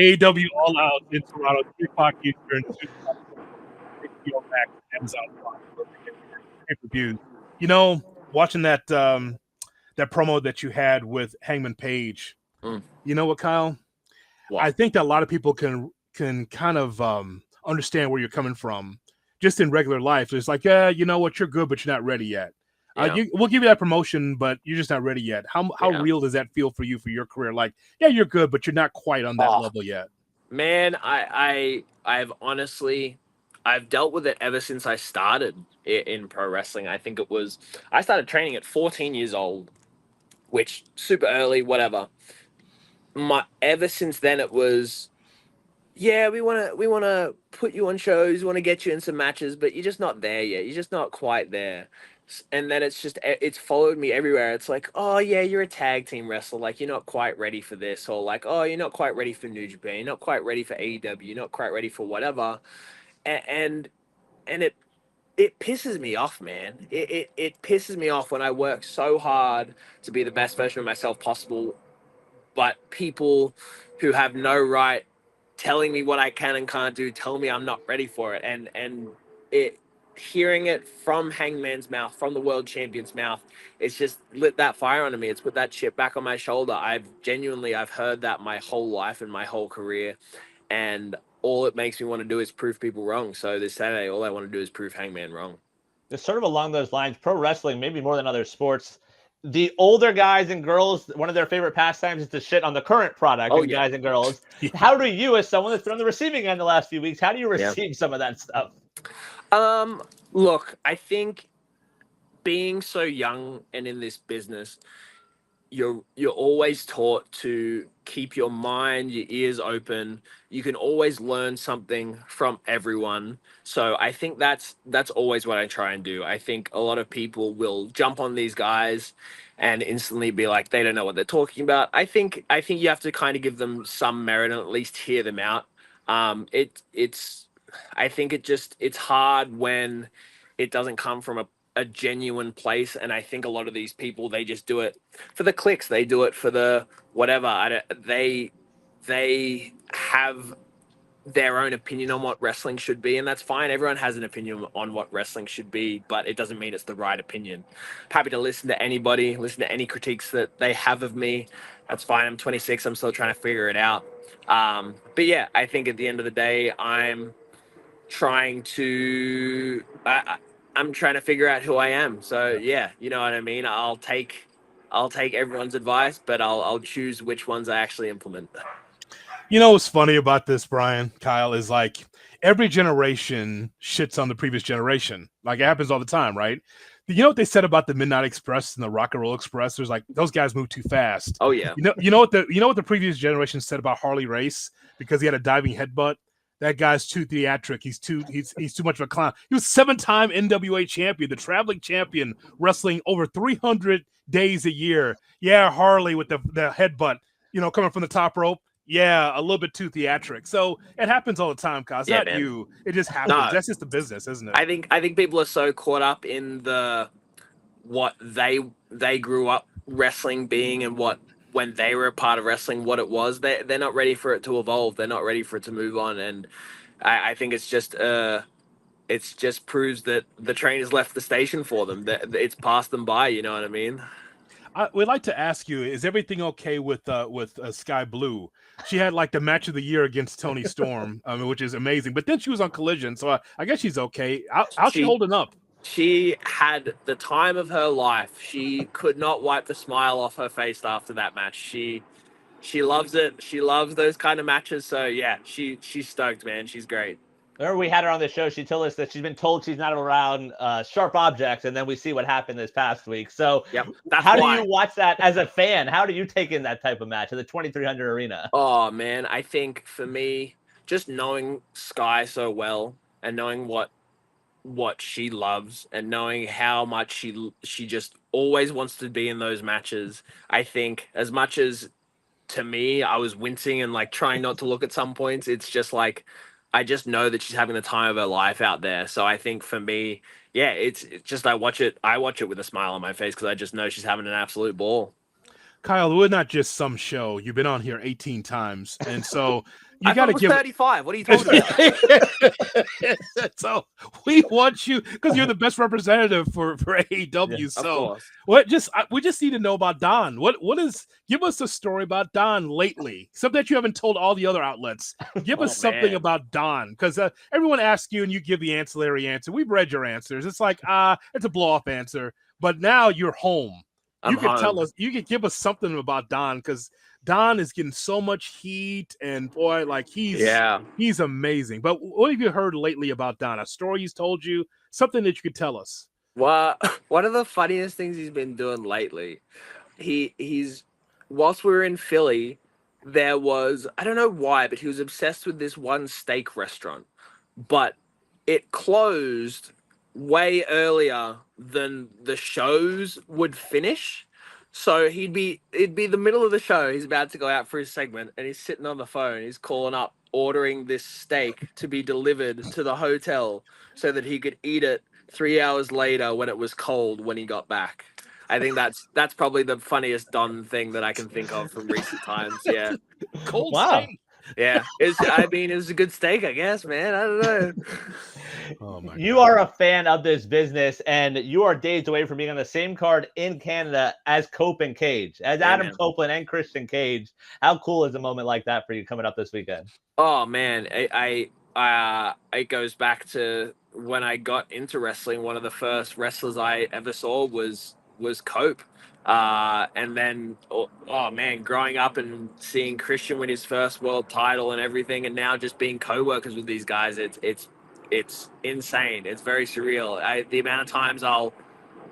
AEW All Out in Toronto, 3 o'clock Eastern, 2 o'clock HBO Max, Amazon Prime, pay-per-view. You know, watching that that promo that you had with Hangman Page. You know what, Kyle? What? I think that a lot of people can kind of understand where you're coming from just in regular life. It's like, yeah, you know what, you're good, but you're not ready yet. Yeah. We'll give you that promotion, but you're just not ready yet. How real does that feel for you, for your career? Like, yeah, you're good, but you're not quite on that level yet. Man, I've honestly, I've dealt with it ever since I started in pro wrestling. I think I started training at 14 years old, which super early, whatever. Ever since then it was, yeah, we want to put you on shows, we want to get you in some matches, but you're just not there yet. You're just not quite there. And then it's followed me everywhere. It's like, oh yeah, you're a tag team wrestler, like you're not quite ready for this, or like, oh, you're not quite ready for New Japan, you're not quite ready for AEW, you're not quite ready for whatever. And it pisses me off, man. It pisses me off when I work so hard to be the best version of myself possible, but people who have no right telling me what I can and can't do, tell me I'm not ready for it. And it hearing it from Hangman's mouth, from the world champion's mouth, it's just lit that fire under me. It's put that chip back on my shoulder. I've heard that my whole life and my whole career, and all it makes me want to do is prove people wrong. So this Saturday, all I want to do is prove Hangman wrong. It's sort of along those lines. Pro wrestling, maybe more than other sports, the older guys and girls, one of their favorite pastimes is to shit on the current product of guys and girls. Yeah. How do you, as someone that's been on the receiving end the last few weeks, how do you receive some of that stuff? Look, I think being so young and in this business, you're always taught to keep your mind, your ears open. You can always learn something from everyone. So I think that's always what I try and do. I think a lot of people will jump on these guys and instantly be like, they don't know what they're talking about. I think you have to kind of give them some merit and at least hear them out. I think it's hard when it doesn't come from a genuine place, and I think a lot of these people, they just do it for the clicks, they do it for the whatever. They have their own opinion on what wrestling should be, and that's fine. Everyone has an opinion on what wrestling should be, but it doesn't mean it's the right opinion. Happy to listen to anybody, listen to any critiques that they have of me. That's fine. I'm 26. I'm still trying to figure it out. But yeah, I think at the end of the day, I'm trying to figure out who I am. So yeah, you know what I mean? I'll take everyone's advice, but I'll choose which ones I actually implement. You know what's funny about this, Brian, Kyle, is like every generation shits on the previous generation. Like it happens all the time, right? You know what they said about the Midnight Express and the Rock and Roll Express? There's like those guys move too fast. Oh yeah. You know what the previous generation said about Harley Race because he had a diving headbutt? That guy's too theatric. He's too much of a clown. He was 7-time NWA champion, the traveling champion, wrestling over 300 days a year. Yeah, Harley with the headbutt, coming from the top rope. Yeah, a little bit too theatric. So it happens all the time, Kyle. It's not you. It just happens. No. That's just the business, isn't it? I think people are so caught up in what they grew up wrestling being and when they were a part of wrestling, what it was. They're not ready for it to evolve. They're not ready for it to move on. And I think it's just proves that the train has left the station for them. That it's passed them by. You know what I mean? We'd like to ask you: is everything okay with Sky Blue? She had like the match of the year against Toni Storm, which is amazing. But then she was on Collision, so I guess she's okay. How's she holding up? She had the time of her life. She could not wipe the smile off her face after that match. She loves it. She loves those kind of matches. So yeah, she's stoked, man. She's great. Remember we had her on the show. She told us that she's been told she's not around sharp objects, and then we see what happened this past week. So yep, how do you watch that as a fan? How do you take in that type of match at the 2300 arena? Oh, man. I think for me, just knowing Sky so well and knowing what she loves and knowing how much she just always wants to be in those matches, I think as much as to me, I was wincing and like trying not to look at some points, it's just like, I just know that she's having the time of her life out there. So I think for me, yeah, it's just I watch it with a smile on my face because I just know she's having an absolute ball. Kyle, we're not just some show. You've been on here 18 times, and so you got to give 35. What are you talking about? So we want you because you're the best representative for AEW. Yeah, so we just need to know about Don. Give us a story about Don lately. Something that you haven't told all the other outlets. Give us something about Don because everyone asks you and you give the ancillary answer. We've read your answers. It's like it's a blow off answer, but now you're home. You can give us something about Don because Don is getting so much heat and boy, like he's amazing. But what have you heard lately about Don? A story he's told you, something that you could tell us. Well, one of the funniest things he's been doing lately, he's whilst we were in Philly, there was, I don't know why, but he was obsessed with this one steak restaurant, but it closed way earlier than the shows would finish. So it'd be the middle of the show. He's about to go out for his segment, and he's sitting on the phone. He's calling up, ordering this steak to be delivered to the hotel so that he could eat it 3 hours later when it was cold when he got back. I think that's probably the funniest Don thing that I can think of from recent times. Yeah, Cold Wow. steak. yeah. It was a good steak, I guess, man. I don't know. Oh my You God. are a fan of this business, and you are days away from being on the same card in Canada as Cope and Cage, as Yeah, Adam man. Copeland and Christian Cage. How cool is a moment like that for you coming up this weekend? Oh man, it goes back to when I got into wrestling. One of the first wrestlers I ever saw was Cope, and then oh man, growing up and seeing Christian win his first world title and everything, and now just being co-workers with these guys, it's insane. It's very surreal. The amount of times I'll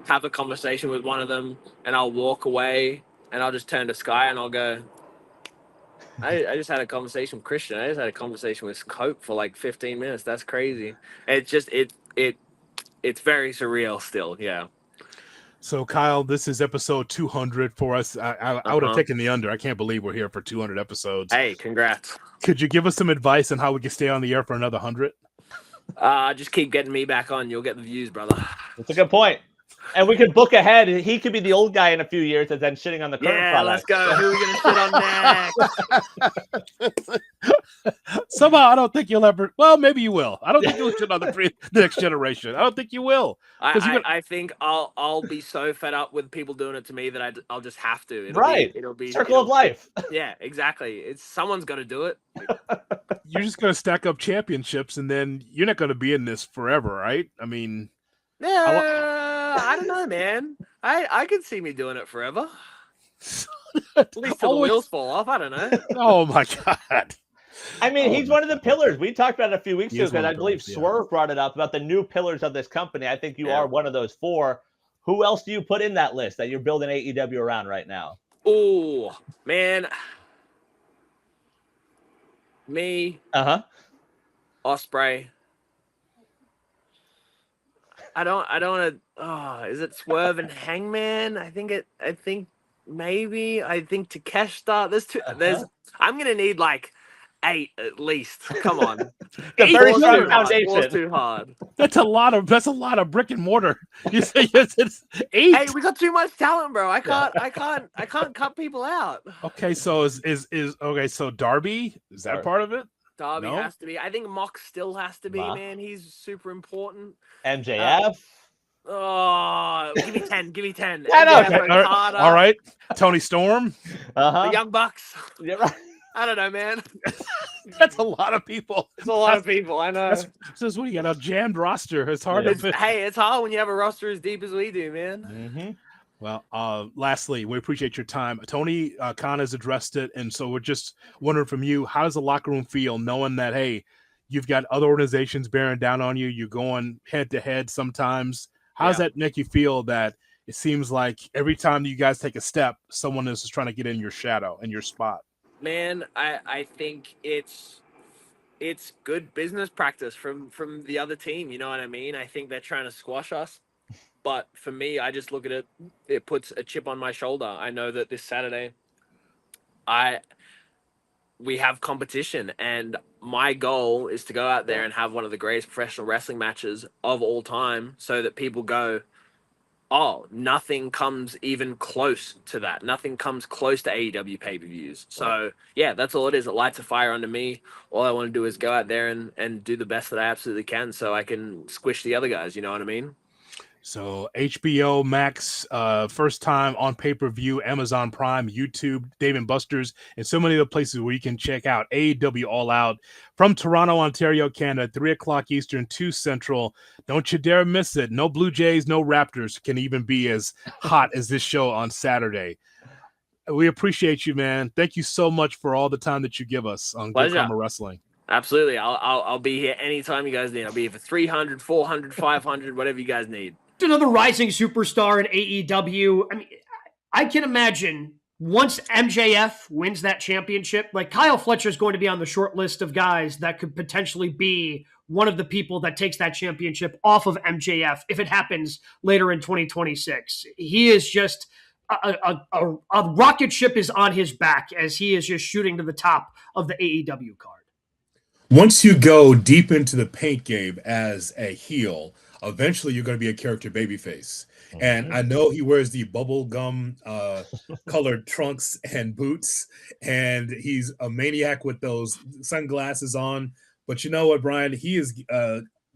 have a conversation with one of them and I'll walk away and I'll just turn to Sky and I'll go, I just had a conversation with Christian. I just had a conversation with Cope for like 15 minutes. That's crazy. It's just it's very surreal still. Yeah. So Kyle, this is episode 200 for us. I would have taken the under. I can't believe we're here for 200 episodes. Hey, congrats. Could you give us some advice on how we can stay on the air for another 100? Just keep getting me back on. You'll get the views, brother. That's a good point. And we could book ahead. He could be the old guy in a few years that's then shitting on the current Yeah, product. let's go. Who are we gonna sit on next? Somehow, I don't think you'll ever. Well, maybe you will. I don't think you'll shit on the next generation. I don't think you will. I think I'll be so fed up with people doing it to me that I'll just have to. It'll be Circle of life. Yeah, exactly. Someone's got to do it. You're just going to stack up championships, and then you're not going to be in this forever, right? I mean, Yeah, I don't know, man. I could see me doing it forever. At least till the wheels fall off. I don't know. Oh my God. I mean, he's one of the pillars. We talked about it a few weeks He ago is one because of I the believe pillars, yeah. Swerve brought it up about the new pillars of this company. I think you Yeah. are one of those 4. Who else do you put in that list that you're building AEW around right now? Oh man, me, Osprey. I don't want to. Oh, is it Swerve and Hangman? I think maybe. I think Takeshita. I'm gonna need like 8 at least. Come on. The very Four's strong too hard. foundation. Four's too hard. That's a lot of brick and mortar. You say it's 8. Hey, we got too much talent, bro. I can't cut people out. Okay, so is okay, so Darby, is that part of it? Darby No? has to be. I think Mox still has to be, Mox. man. He's super important. MJF. Oh, give me 10. Give me 10. I know. MJF, Okay, Okada, all right. Tony Storm. The Young Bucks. Yeah, right. I don't know, man. That's a lot of people. It's a lot of people. I know. That's what you got, a jammed roster. It's hard to Hey, it's hard when you have a roster as deep as we do, man. Mm-hmm. Well, lastly, we appreciate your time. Tony Khan has addressed it, and so we're just wondering from you, how does the locker room feel knowing that, hey, you've got other organizations bearing down on you, you're going head-to-head sometimes. How does that make you feel that it seems like every time you guys take a step, someone is just trying to get in your shadow and your spot? Man, I think it's good business practice from the other team. You know what I mean? I think they're trying to squash us. But for me, I just look at it. It puts a chip on my shoulder. I know that this Saturday, we have competition, and my goal is to go out there and have one of the greatest professional wrestling matches of all time, so that people go, "Oh, nothing comes even close to that. Nothing comes close to AEW pay-per-views." So yeah, that's all it is. It lights a fire under me. All I want to do is go out there and do the best that I absolutely can, so I can squish the other guys. You know what I mean? So HBO Max, first time on pay-per-view, Amazon Prime, YouTube, Dave & Buster's, and so many other places where you can check out AEW All Out from Toronto, Ontario, Canada, 3 o'clock Eastern, 2 Central. Don't you dare miss it. No Blue Jays, no Raptors can even be as hot as this show on Saturday. We appreciate you, man. Thank you so much for all the time that you give us on Good Karma Wrestling. Absolutely. I'll be here anytime you guys need. I'll be here for 300, 400, 500, whatever you guys need. Another rising superstar in AEW. I mean, I can imagine once MJF wins that championship, like Kyle Fletcher is going to be on the short list of guys that could potentially be one of the people that takes that championship off of MJF if it happens later in 2026. He is just a rocket ship is on his back as he is just shooting to the top of the AEW card. Once you go deep into the paint game as a heel, eventually you're going to be a character babyface. And I know he wears the bubblegum colored trunks and boots, and he's a maniac with those sunglasses on. But you know what, Brian? He is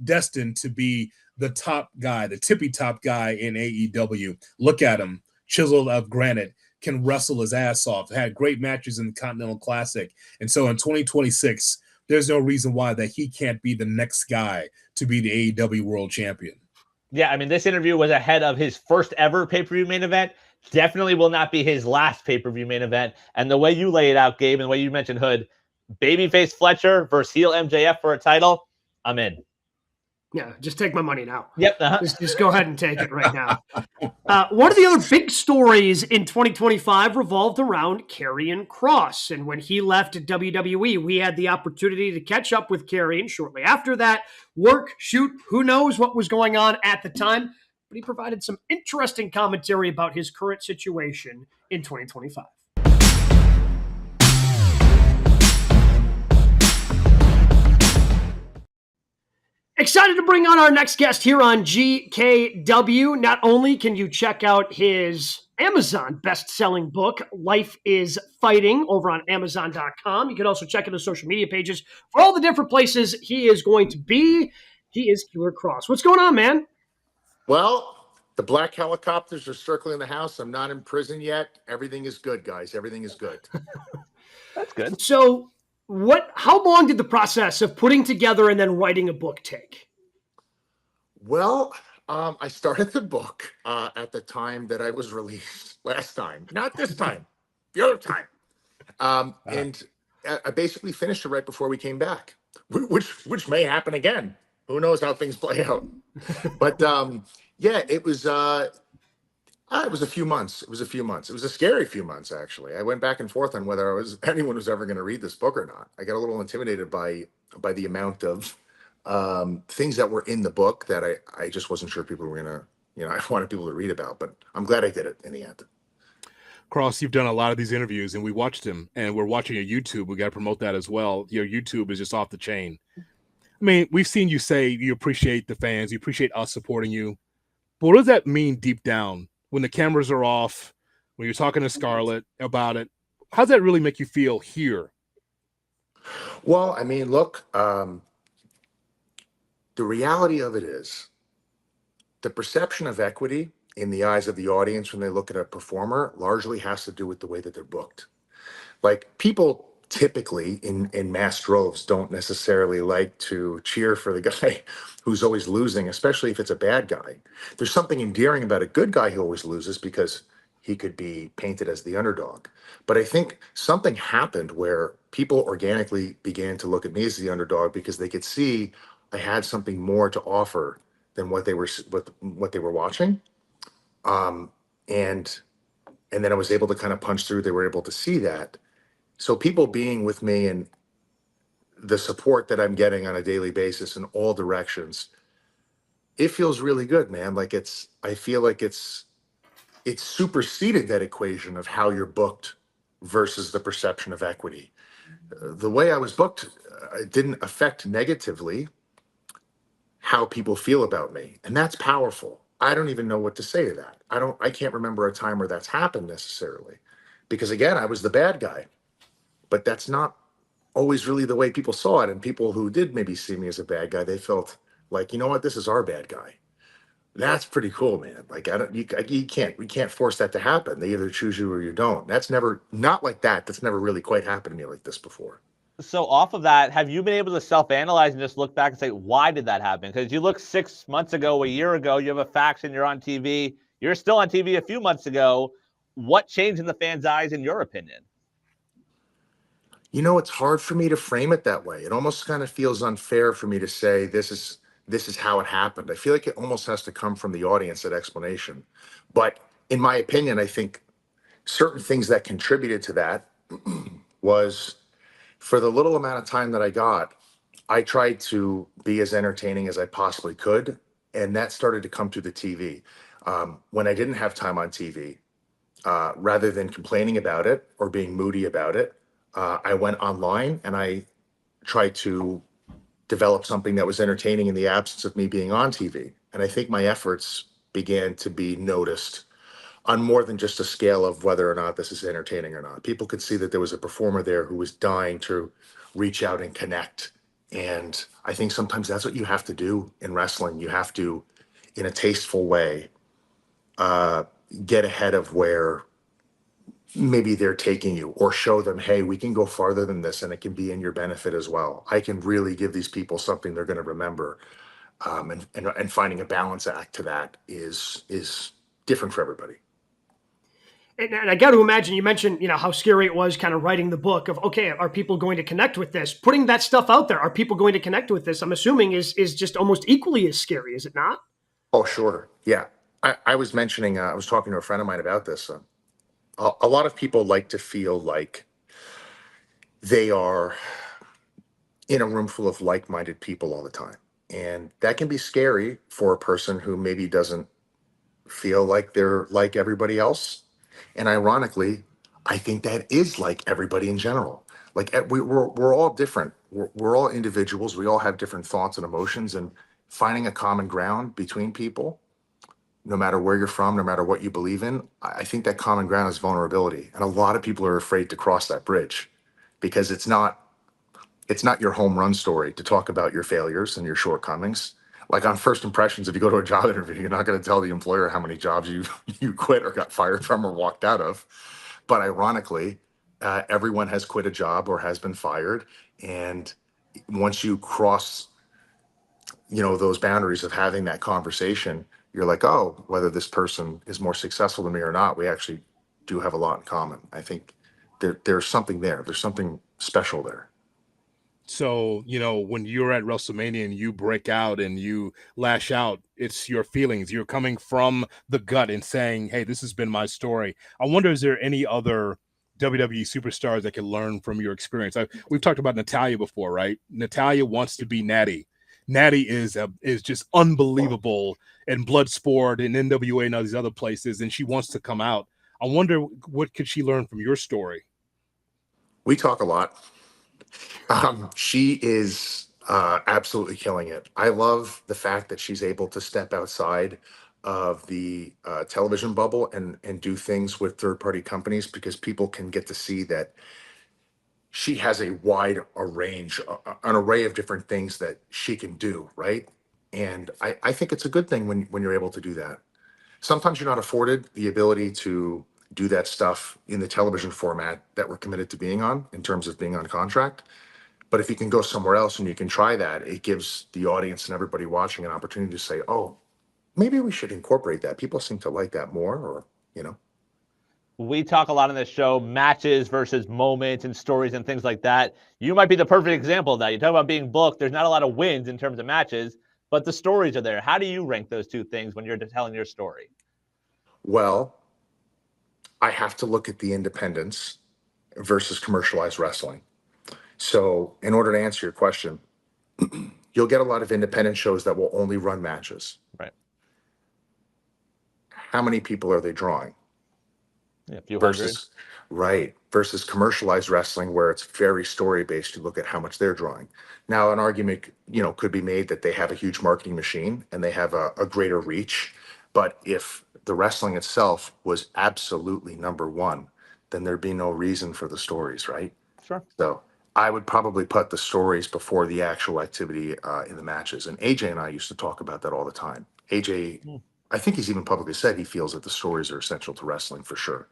destined to be the top guy, the tippy top guy in AEW. Look at him, chiseled of granite, can wrestle his ass off, had great matches in the Continental Classic. And so in 2026, there's no reason why that he can't be the next guy to be the AEW World Champion. Yeah, I mean, this interview was ahead of his first ever pay-per-view main event. Definitely will not be his last pay-per-view main event. And the way you lay it out, Gabe, and the way you mentioned Hood, babyface Fletcher versus heel MJF for a title, I'm in. Yeah, just take my money now. Yep. Just go ahead and take it right now. One of the other big stories in 2025 revolved around Karrion Kross. And when he left WWE, we had the opportunity to catch up with Karrion shortly after that. Work, shoot, who knows what was going on at the time. But he provided some interesting commentary about his current situation in 2025. Excited to bring on our next guest here on GKW. Not only can you check out his Amazon best-selling book, Life is Fighting, over on Amazon.com. You can also check out his social media pages for all the different places he is going to be. He is Karrion Kross. What's going on, man? Well, the black helicopters are circling the house. I'm not in prison yet. Everything is good, guys. Everything is good. That's good. So how long did the process of putting together and then writing a book take? Well, I started the book at the time that I was released last time. Not this time, the other time. And I basically finished it right before we came back, which may happen again. Who knows how things play out? But yeah, it was a few months. It was a scary few months, actually. I went back and forth on whether anyone was ever going to read this book or not. I got a little intimidated by the amount of things that were in the book that I just wasn't sure people were going to, I wanted people to read about, but I'm glad I did it in the end. Kross, you've done a lot of these interviews, and we watched him, and we're watching your YouTube. We got to promote that as well. Your YouTube is just off the chain. I mean, we've seen you say you appreciate the fans, you appreciate us supporting you. But what does that mean deep down when the cameras are off, when you're talking to Scarlett about it? How does that really make you feel here? Well, I mean, look, the reality of it is the perception of equity in the eyes of the audience when they look at a performer largely has to do with the way that they're booked. Like, people typically in mass droves don't necessarily like to cheer for the guy who's always losing, especially if it's a bad guy. There's something endearing about a good guy who always loses because he could be painted as the underdog. But I think something happened where people organically began to look at me as the underdog because they could see I had something more to offer than what they were watching. And then I was able to kind of punch through. They were able to see that. So people being with me and the support that I'm getting on a daily basis in all directions, it feels really good, man. Like I feel like it's superseded that equation of how you're booked versus the perception of equity. The way I was booked, it didn't affect negatively how people feel about me. And that's powerful. I don't even know what to say to that. I can't remember a time where that's happened necessarily, because again, I was the bad guy. But that's not always really the way people saw it. And people who did maybe see me as a bad guy, they felt like, you know what, this is our bad guy. That's pretty cool, man. Like, we can't force that to happen. They either choose you or you don't. That's never, not like that. That's never really quite happened to me like this before. So off of that, have you been able to self-analyze and just look back and say, why did that happen? Because you look 6 months ago, a year ago, you have a faction, you're on TV. You're still on TV a few months ago. What changed in the fans' eyes, in your opinion? You know, it's hard for me to frame it that way. It almost kind of feels unfair for me to say this is how it happened. I feel like it almost has to come from the audience, that explanation. But in my opinion, I think certain things that contributed to that was, for the little amount of time that I got, I tried to be as entertaining as I possibly could, and that started to come through the TV. When I didn't have time on TV, rather than complaining about it or being moody about it, I went online and I tried to develop something that was entertaining in the absence of me being on TV. And I think my efforts began to be noticed on more than just a scale of whether or not this is entertaining or not. People could see that there was a performer there who was dying to reach out and connect. And I think sometimes that's what you have to do in wrestling. You have to, in a tasteful way, get ahead of where maybe they're taking you, or show them, hey, we can go farther than this and it can be in your benefit as well. I can really give these people something they're going to remember. And finding a balance act to that is different for everybody. And I got to imagine, you mentioned, how scary it was kind of writing the book of, okay, are people going to connect with this? Putting that stuff out there, are people going to connect with this? I'm assuming is just almost equally as scary, is it not? Oh, sure. Yeah. I was mentioning, I was talking to a friend of mine about this. A lot of people like to feel like they are in a room full of like-minded people all the time. And that can be scary for a person who maybe doesn't feel like they're like everybody else. And ironically, I think that is like everybody in general. Like we're all different. We're all individuals. We all have different thoughts and emotions, and finding a common ground between people, no matter where you're from, no matter what you believe in, I think that common ground is vulnerability. And a lot of people are afraid to cross that bridge because it's not your home run story to talk about your failures and your shortcomings. Like on first impressions, if you go to a job interview, you're not going to tell the employer how many jobs you quit or got fired from or walked out of. But ironically, everyone has quit a job or has been fired. And once you cross, those boundaries of having that conversation, you're like, oh, whether this person is more successful than me or not, we actually do have a lot in common. I think there's something there. There's something special there. So, when you're at WrestleMania and you break out and you lash out, it's your feelings. You're coming from the gut and saying, hey, this has been my story. I wonder, is there any other WWE superstars that can learn from your experience? We've talked about Natalya before, right? Natalya wants to be Natty. Natty is just unbelievable in Bloodsport and NWA and all these other places, and she wants to come out. I wonder, what could she learn from your story? We talk a lot. She is absolutely killing it. I love the fact that she's able to step outside of the television bubble and do things with third-party companies, because people can get to see that she has a wide an array of different things that she can do, right? And I think it's a good thing when you're able to do that. Sometimes you're not afforded the ability to do that stuff in the television format that we're committed to being on in terms of being on contract. But if you can go somewhere else and you can try that, it gives the audience and everybody watching an opportunity to say, oh, maybe we should incorporate that. People seem to like that more, or. We talk a lot on this show, matches versus moments and stories and things like that. You might be the perfect example of that. You talk about being booked. There's not a lot of wins in terms of matches, but the stories are there. How do you rank those two things when you're telling your story? Well, I have to look at the independents versus commercialized wrestling. So in order to answer your question, you'll get a lot of independent shows that will only run matches. Right. How many people are they drawing? Yeah, a few hundred. Right. Versus commercialized wrestling, where it's very story based. You look at how much they're drawing. Now, an argument, could be made that they have a huge marketing machine and they have a greater reach. But if the wrestling itself was absolutely number one, then there'd be no reason for the stories, right? Sure. So I would probably put the stories before the actual activity in the matches. And AJ and I used to talk about that all the time. AJ, I think he's even publicly said he feels that the stories are essential to wrestling for sure.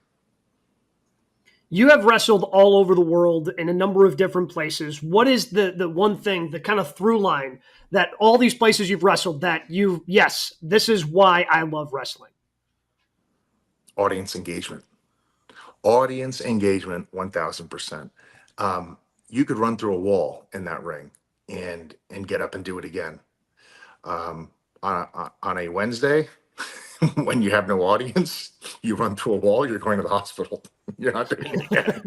You have wrestled all over the world in a number of different places. What is the one thing, the kind of through line that all these places you've wrestled that yes, this is why I love wrestling? Audience engagement. Audience engagement, 1000%. You could run through a wall in that ring and get up and do it again. On a Wednesday, when you have no audience, You run through a wall, you're going to the hospital. You're not doing it again.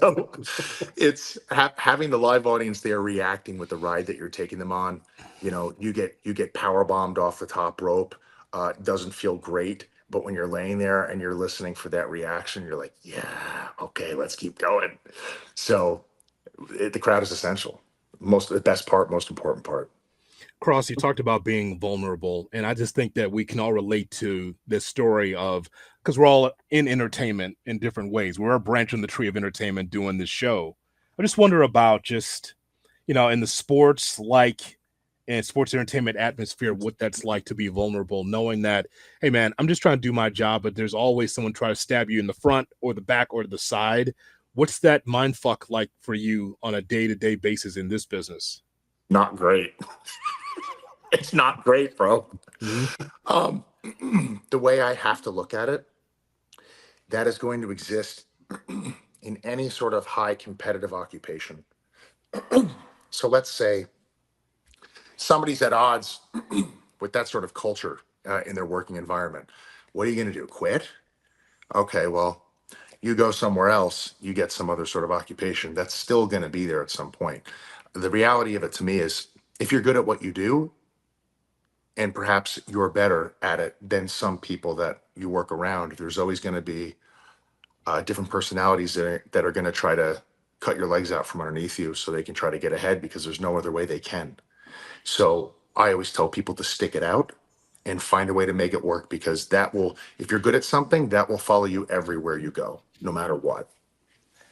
So it's having the live audience there reacting with the ride that you're taking them on. You know, you get power bombed off the top rope. It doesn't feel great, but when you're laying there and you're listening for that reaction, you're like, yeah, okay, let's keep going. So the crowd is essential. The best part, most important part. Kross, you talked about being vulnerable, and I just think that we can all relate to this story of, because we're all in entertainment in different ways. We're a branch on the tree of entertainment doing this show. I just wonder about just, in the sports and sports entertainment atmosphere, what that's like to be vulnerable, knowing that, hey man, I'm just trying to do my job, but there's always someone trying to stab you in the front or the back or the side. What's that mind fuck like for you on a day-to-day basis in this business? Not great. It's not great, bro. The way I have to look at it, that is going to exist in any sort of high competitive occupation. So let's say somebody's at odds with that sort of culture in their working environment. What are you going to do? Quit? Okay, well, you go somewhere else, you get some other sort of occupation that's still going to be there at some point. The reality of it to me is if you're good at what you do, and perhaps you're better at it than some people that you work around, there's always going to be different personalities that are going to try to cut your legs out from underneath you so they can try to get ahead because there's no other way they can. So I always tell people to stick it out and find a way to make it work, because that will, if you're good at something, that will follow you everywhere you go, no matter what.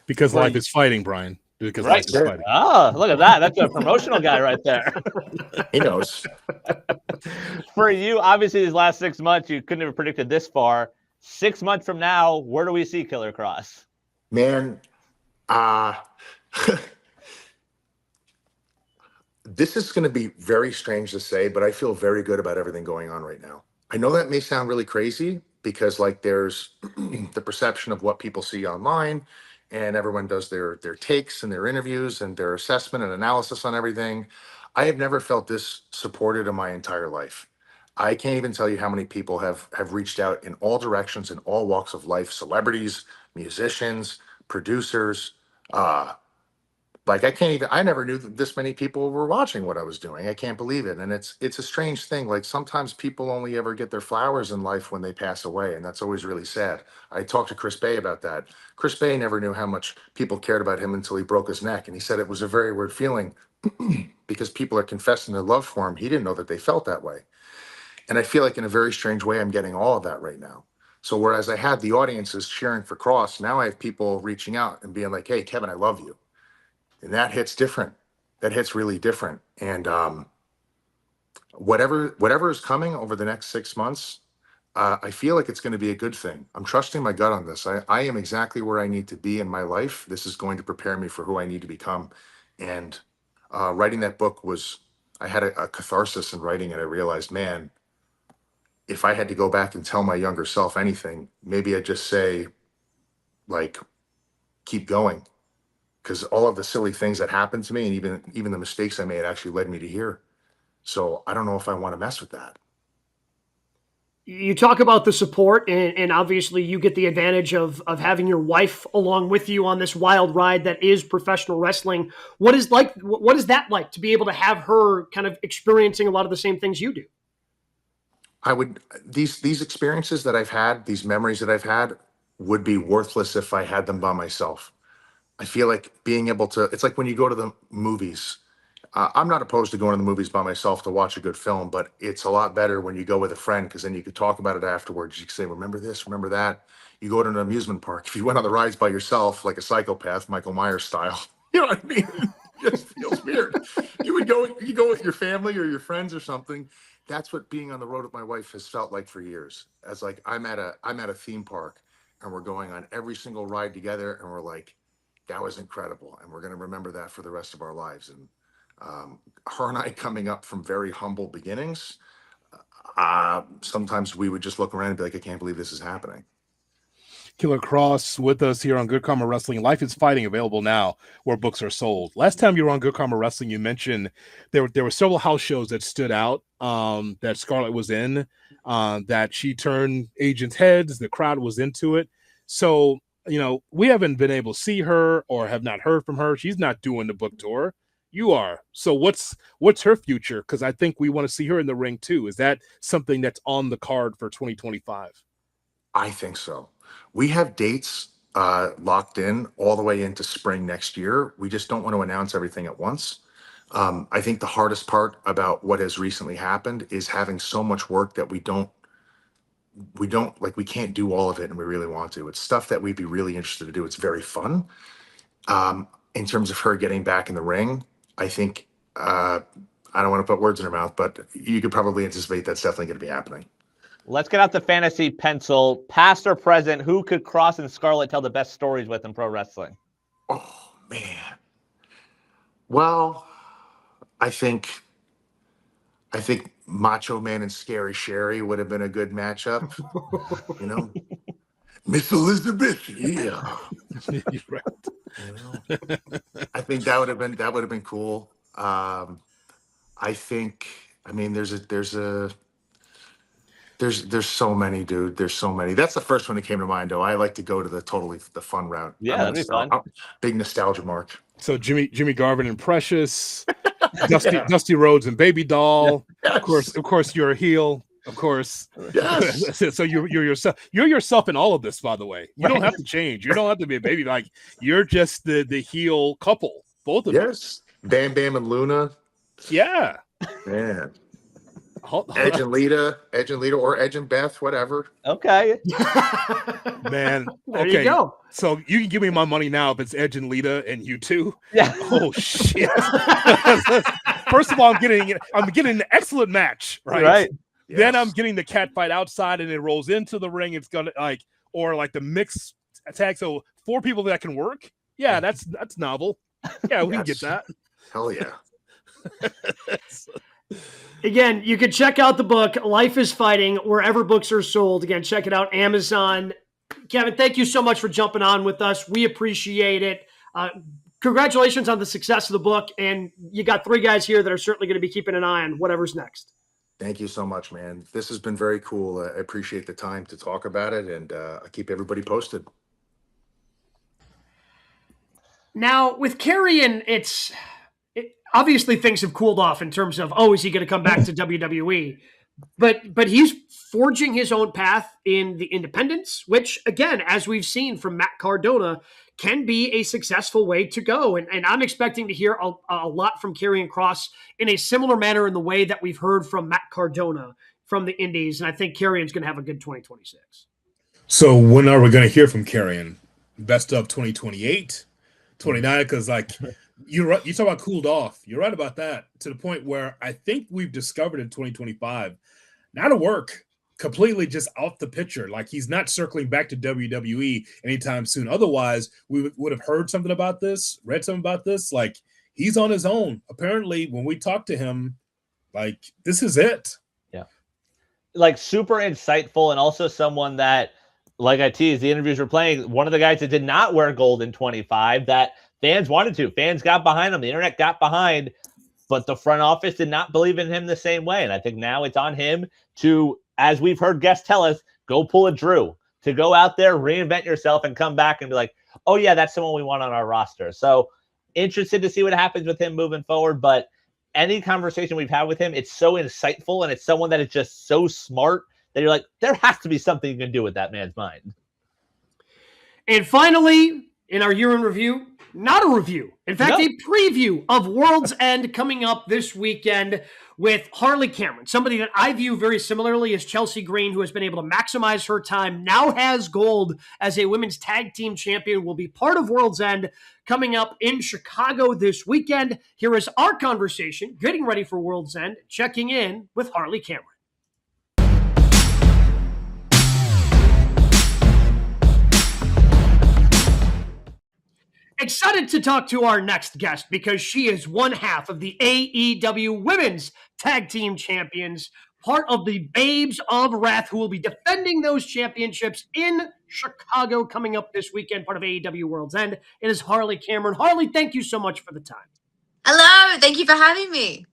Because life is fighting, Brian. Because Right. life is fighting. Oh, look at that. That's a promotional guy right there. He knows. For you, obviously, these last 6 months, you couldn't have predicted this far. 6 months from now, where do we see Killer Kross? Man, this is going to be very strange to say, but I feel very good about everything going on right now. I know that may sound really crazy because there's the perception of what people see online, and everyone does their takes and their interviews and their assessment and analysis on everything. I have never felt this supported in my entire life. I can't even tell you how many people have reached out in all directions, in all walks of life, celebrities, musicians, producers, I never knew that this many people were watching what I was doing. I can't believe it. And it's a strange thing. Sometimes people only ever get their flowers in life when they pass away. And that's always really sad. I talked to Chris Bay about that. Chris Bay never knew how much people cared about him until he broke his neck. And he said it was a very weird feeling because people are confessing their love for him. He didn't know that they felt that way. And I feel like in a very strange way, I'm getting all of that right now. So whereas I had the audiences cheering for Kross, now I have people reaching out and being like, hey, Kevin, I love you. And that hits different. That hits really different. And whatever is coming over the next 6 months, I feel like it's going to be a good thing. I'm trusting my gut on this. I am exactly where I need to be in my life. This is going to prepare me for who I need to become. And writing that book I had a catharsis in writing it. I realized, man, if I had to go back and tell my younger self anything, maybe I'd just say, keep going. Because all of the silly things that happened to me and even the mistakes I made actually led me to here. So I don't know if I want to mess with that. You talk about the support, and obviously you get the advantage of having your wife along with you on this wild ride that is professional wrestling. What is that like to be able to have her kind of experiencing a lot of the same things you do? These experiences that I've had, these memories that I've had, would be worthless if I had them by myself. I feel like being able to, it's like when you go to the movies. I'm not opposed to going to the movies by myself to watch a good film, but it's a lot better when you go with a friend, because then you could talk about it afterwards. You can say, remember this, remember that. You go to an amusement park. If you went on the rides by yourself, like a psychopath, Michael Myers style, you know what I mean? It just feels weird. You go with your family or your friends or something. That's what being on the road with my wife has felt like for years. As I'm at a theme park and we're going on every single ride together, and we're like, that was incredible, and we're going to remember that for the rest of our lives. And her and I, coming up from very humble beginnings, sometimes we would just look around and be like, I can't believe this is happening. Killer Cross with us here on Good Karma Wrestling. Life is Fighting, available now where books are sold. Last time you were on Good Karma Wrestling, you mentioned there were several house shows that stood out that Scarlett was in, that she turned agents' heads. The crowd was into it. So, we haven't been able to see her or have not heard from her. She's not doing the book tour. You are. So what's her future? Because I think we want to see her in the ring too. Is that something that's on the card for 2025? I think so. We have dates locked in all the way into spring next year. We just don't want to announce everything at once. I think the hardest part about what has recently happened is having so much work that we can't do all of it, and we really want to. It's stuff that we'd be really interested to do. It's very fun. In terms of her getting back in the ring, I think I don't want to put words in her mouth, but you could probably anticipate that's definitely going to be happening. Let's get out the fantasy pencil. Past or present, who could Cross and Scarlett tell the best stories with in pro wrestling? Oh, man. Well, I think Macho Man and Scary Sherry would have been a good matchup. Miss Elizabeth, yeah. You're right. I think that would have been cool. I think, there's so many, dude. There's so many. That's the first one that came to mind, though. I like to go to the fun route. Yeah, that'd be fun. Big nostalgia mark. So Jimmy Garvin and Precious, Dusty Rhodes and Baby Doll. Yes. Of course, you're a heel. Of course. Yes. So you're yourself. You're yourself in all of this, by the way. You don't have to change. You don't have to be a baby. Like, you're just the heel couple. Both of you. Yes. Bam Bam and Luna. Yeah. Man. Edge and Lita, or Edge and Beth, whatever. Okay. Man. There you go. So you can give me my money now if it's Edge and Lita and you too. Yeah. Oh shit. First of all, I'm getting an excellent match, right? Right. Yes. Then I'm getting the cat fight outside and it rolls into the ring. It's gonna or the mix attack. So 4 people that can work. Yeah, that's novel. Yeah, we can get that. Hell yeah. Again, you can check out the book, Life is Fighting, wherever books are sold. Again, check it out, Amazon. Kevin, thank you so much for jumping on with us. We appreciate it. Congratulations on the success of the book. And you got 3 guys here that are certainly going to be keeping an eye on whatever's next. Thank you so much, man. This has been very cool. I appreciate the time to talk about it, and I keep everybody posted. Now, with Karrion, obviously things have cooled off in terms of, is he going to come back to WWE? But he's forging his own path in the independents, which, again, as we've seen from Matt Cardona, can be a successful way to go. And I'm expecting to hear a lot from Karrion Kross in a similar manner in the way that we've heard from Matt Cardona from the Indies. And I think Karrion's going to have a good 2026. So when are we going to hear from Karrion? Best of 2028, 29? Because you talk about cooled off. You're right about that, to the point where I think we've discovered in 2025, not a work, completely just off the picture. Like, he's not circling back to WWE anytime soon. Otherwise, we would have heard something about this, read something about this. Like, he's on his own. Apparently, when we talk to him, this is it. Yeah. Super insightful, and also someone that, like I teased, the interviews we're playing, one of the guys that did not wear gold in 25 that fans wanted to. Fans got behind him. The internet got behind, but the front office did not believe in him the same way. And I think now it's on him to, as we've heard guests tell us, go pull a Drew, to go out there, reinvent yourself, and come back and be like, oh, yeah, that's someone we want on our roster. So interested to see what happens with him moving forward. But any conversation we've had with him, it's so insightful, and it's someone that is just so smart that you're like, there has to be something you can do with that man's mind. And finally, in our year in review, not a review. In fact, a preview of World's End coming up this weekend with Harley Cameron, somebody that I view very similarly as Chelsea Green, who has been able to maximize her time, now has gold as a women's tag team champion, will be part of World's End coming up in Chicago this weekend. Here is our conversation, getting ready for World's End, checking in with Harley Cameron. Excited to talk to our next guest because she is one half of the AEW Women's Tag Team Champions, part of the Babes of Wrath, who will be defending those championships in Chicago coming up this weekend, part of AEW World's End. It is Harley Cameron. Harley, thank you so much for the time. Hello, thank you for having me.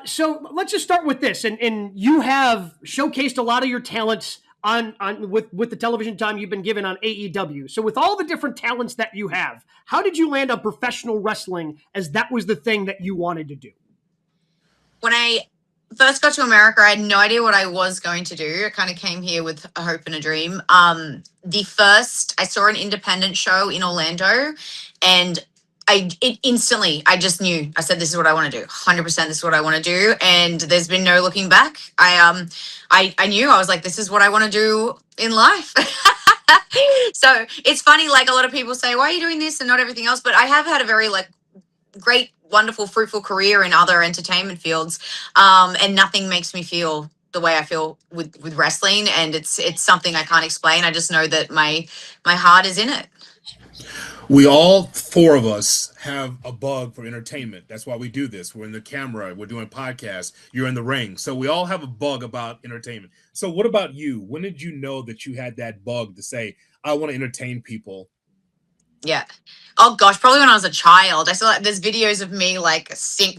So let's just start with this, and you have showcased a lot of your talents on with the television time you've been given on AEW. So with all the different talents that you have, how did you land on professional wrestling as that was the thing that you wanted to do? When I first got to America, I had no idea what I was going to do. I kind of came here with a hope and a dream. I saw an independent show in Orlando, and I just knew. I said, "This is what I want to do. 100%, this is what I want to do." And there's been no looking back. I knew. I was like, "This is what I want to do in life." So it's funny. Like a lot of people say, "Why are you doing this and not everything else?" But I have had a very great, wonderful, fruitful career in other entertainment fields, and nothing makes me feel the way I feel with wrestling. And it's something I can't explain. I just know that my heart is in it. We all four of us have a bug for entertainment. That's why we do this. We're in the camera, we're doing podcasts, you're in the ring. So we all have a bug about entertainment. So what about you? When did you know that you had that bug to say, I want to entertain people? Yeah. Oh gosh, probably when I was a child. I saw there's videos of me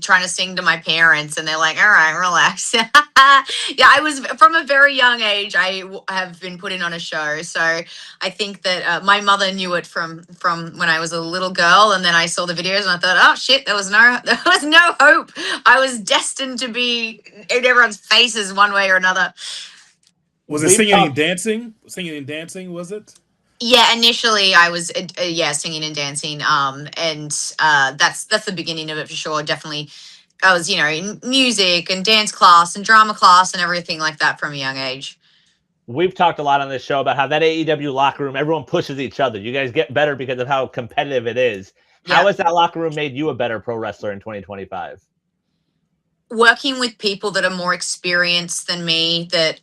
trying to sing to my parents, and they're like, "All right, relax." Yeah, I was from a very young age. Have been put in on a show, so I think that my mother knew it from when I was a little girl, and then I saw the videos and I thought, "Oh shit, there was no hope. I was destined to be in everyone's faces one way or another." Was it singing and dancing? Singing and dancing, was it? Yeah, initially I was singing and dancing, and that's the beginning of it for sure. Definitely, I was in music and dance class and drama class and everything like that from a young age. We've talked a lot on this show about how that AEW locker room, everyone pushes each other. You guys get better because of how competitive it is. Yeah. How has that locker room made you a better pro wrestler in 2025? Working with people that are more experienced than me, that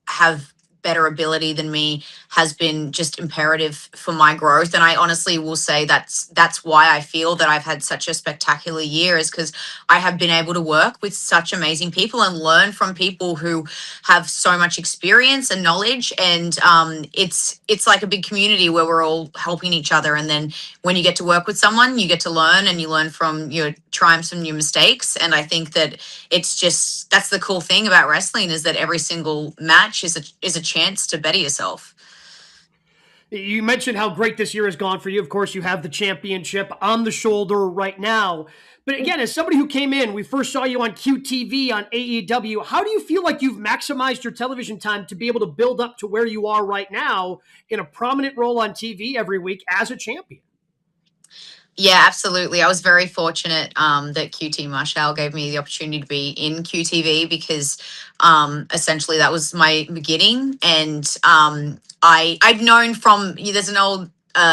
have better ability than me, has been just imperative for my growth. And I honestly will say that's why I feel that I've had such a spectacular year, is because I have been able to work with such amazing people and learn from people who have so much experience and knowledge. And it's like a big community where we're all helping each other. And then when you get to work with someone, you get to learn, and you learn from your triumphs and your mistakes. And I think that that's the cool thing about wrestling, is that every single match is a chance to better yourself. You mentioned how great this year has gone for you. Of course, you have the championship on the shoulder right now. But again, as somebody who came in, we first saw you on QTV on AEW. How do you feel like you've maximized your television time to be able to build up to where you are right now in a prominent role on TV every week as a champion? Yeah, absolutely. I was very fortunate that QT Marshall gave me the opportunity to be in QTV, because essentially that was my beginning. And I've known from, there's an old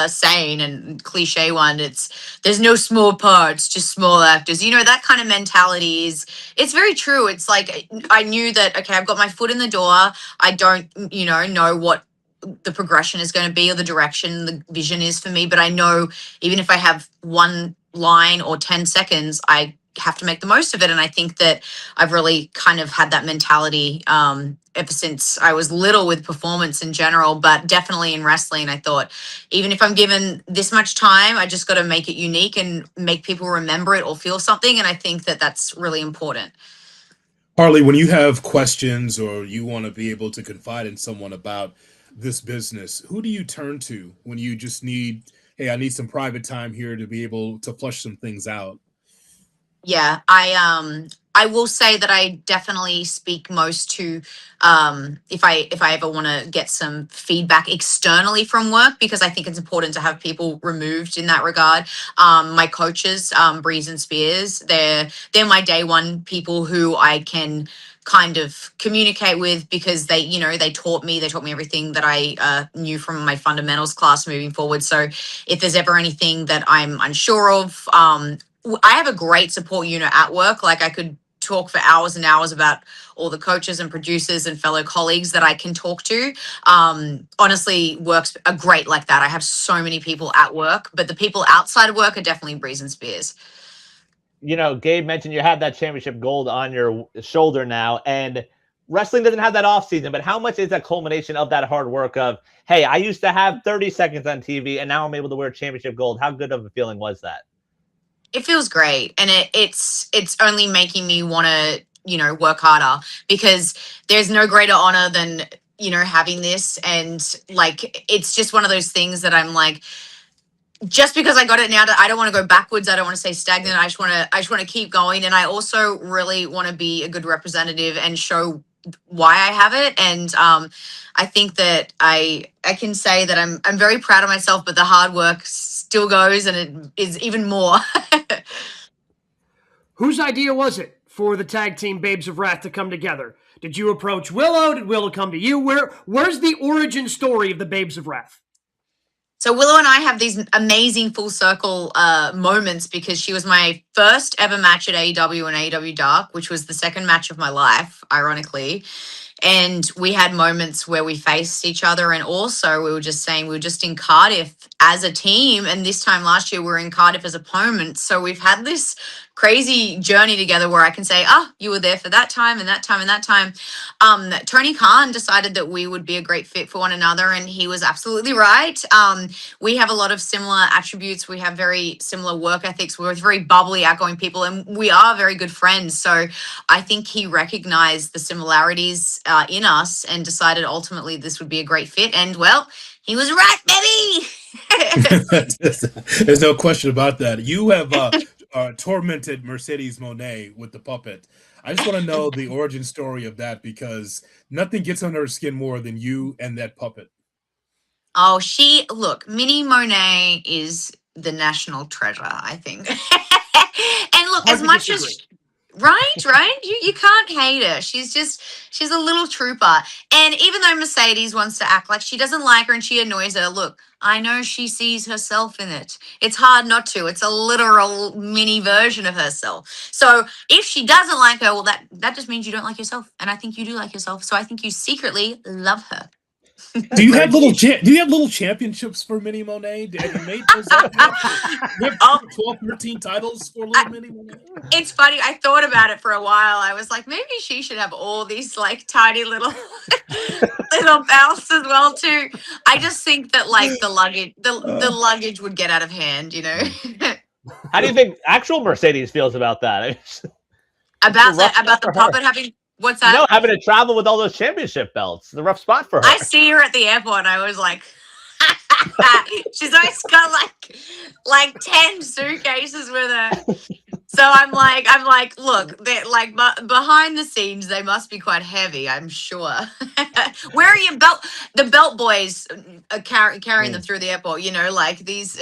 saying and cliche one, there's no small parts, just small actors. That kind of mentality it's very true. It's like I knew that, okay, I've got my foot in the door. I don't know what the progression is going to be, or the direction, the vision is for me. But I know even if I have one line or 10 seconds, I have to make the most of it. And I think that I've really kind of had that mentality ever since I was little, with performance in general, but definitely in wrestling. I thought, even if I'm given this much time, I just got to make it unique and make people remember it or feel something. And I think that that's really important. Harley, when you have questions or you want to be able to confide in someone about this business, who do you turn to when you just need, hey, I need some private time here to be able to flush some things out? Yeah, I will say that I definitely speak most to if I ever want to get some feedback externally from work, because I think it's important to have people removed in that regard. My coaches, Breeze and Spears, they're my day one people who I can kind of communicate with, because they taught me everything that I knew from my fundamentals class moving forward. So if there's ever anything that I'm unsure of, I have a great support unit at work. Like, I could talk for hours and hours about all the coaches and producers and fellow colleagues that I can talk to. Honestly, works are great like that. I have so many people at work, but the people outside of work are definitely Breeze and Spears. Gabe mentioned you have that championship gold on your shoulder now, and wrestling doesn't have that off season, but how much is that culmination of that hard work of, hey, I used to have 30 seconds on TV and now I'm able to wear championship gold. How good of a feeling was that? It feels great, and it's only making me want to, you know, work harder, because there's no greater honor than, you know, having this. And like, it's just one of those things that I'm like, just because I got it now, I don't want to go backwards. I don't want to stay stagnant. I just want to keep going. And I also really want to be a good representative and show why I have it. And I think that I can say that I'm very proud of myself, but the hard work still goes, and it is even more. Whose idea was it for the tag team Babes of Wrath to come together? Did you approach Willow? Did Willow come to you? Where's the origin story of the Babes of Wrath? So Willow and I have these amazing full circle moments, because she was my first ever match at AEW and AEW Dark, which was the second match of my life, ironically. And we had moments where we faced each other. And also we were just saying, we were just in Cardiff as a team. And this time last year, we were in Cardiff as opponents. So we've had this crazy journey together where I can say, you were there for that time and that time and that time. Tony Khan decided that we would be a great fit for one another. And he was absolutely right. We have a lot of similar attributes. We have very similar work ethics. We're very bubbly, outgoing people, and we are very good friends. So I think he recognized the similarities in us and decided ultimately this would be a great fit. And well, he was right, baby. There's no question about that. You have tormented Mercedes Monet with the puppet. I just want to know the origin story of that, because nothing gets under her skin more than you and that puppet. Oh, look, Minnie Monet is the national treasure, I think. And look, as much as, right, you can't hate her. She's a little trooper. And even though Mercedes wants to act like she doesn't like her and she annoys her, look, I know she sees herself in it. It's hard not to. It's a literal mini version of herself. So if she doesn't like her, well, that just means you don't like yourself. And I think you do like yourself. So I think you secretly love her. Do you have little championships for Minnie Monet? Have you made those up? You have 12, 13 titles for little Minnie Monet? It's funny. I thought about it for a while. I was like, maybe she should have all these like tiny little belts as well too. I just think that like the luggage would get out of hand, you know. How do you think actual Mercedes feels about that? About the puppet having. What's that? No, having to travel with all those championship belts. The rough spot for her. I see her at the airport and I was like, she's always got like 10 suitcases with her. So I'm like, look, they're like behind the scenes, they must be quite heavy, I'm sure. Where are your the belt boys are carrying them through the airport, you know, like these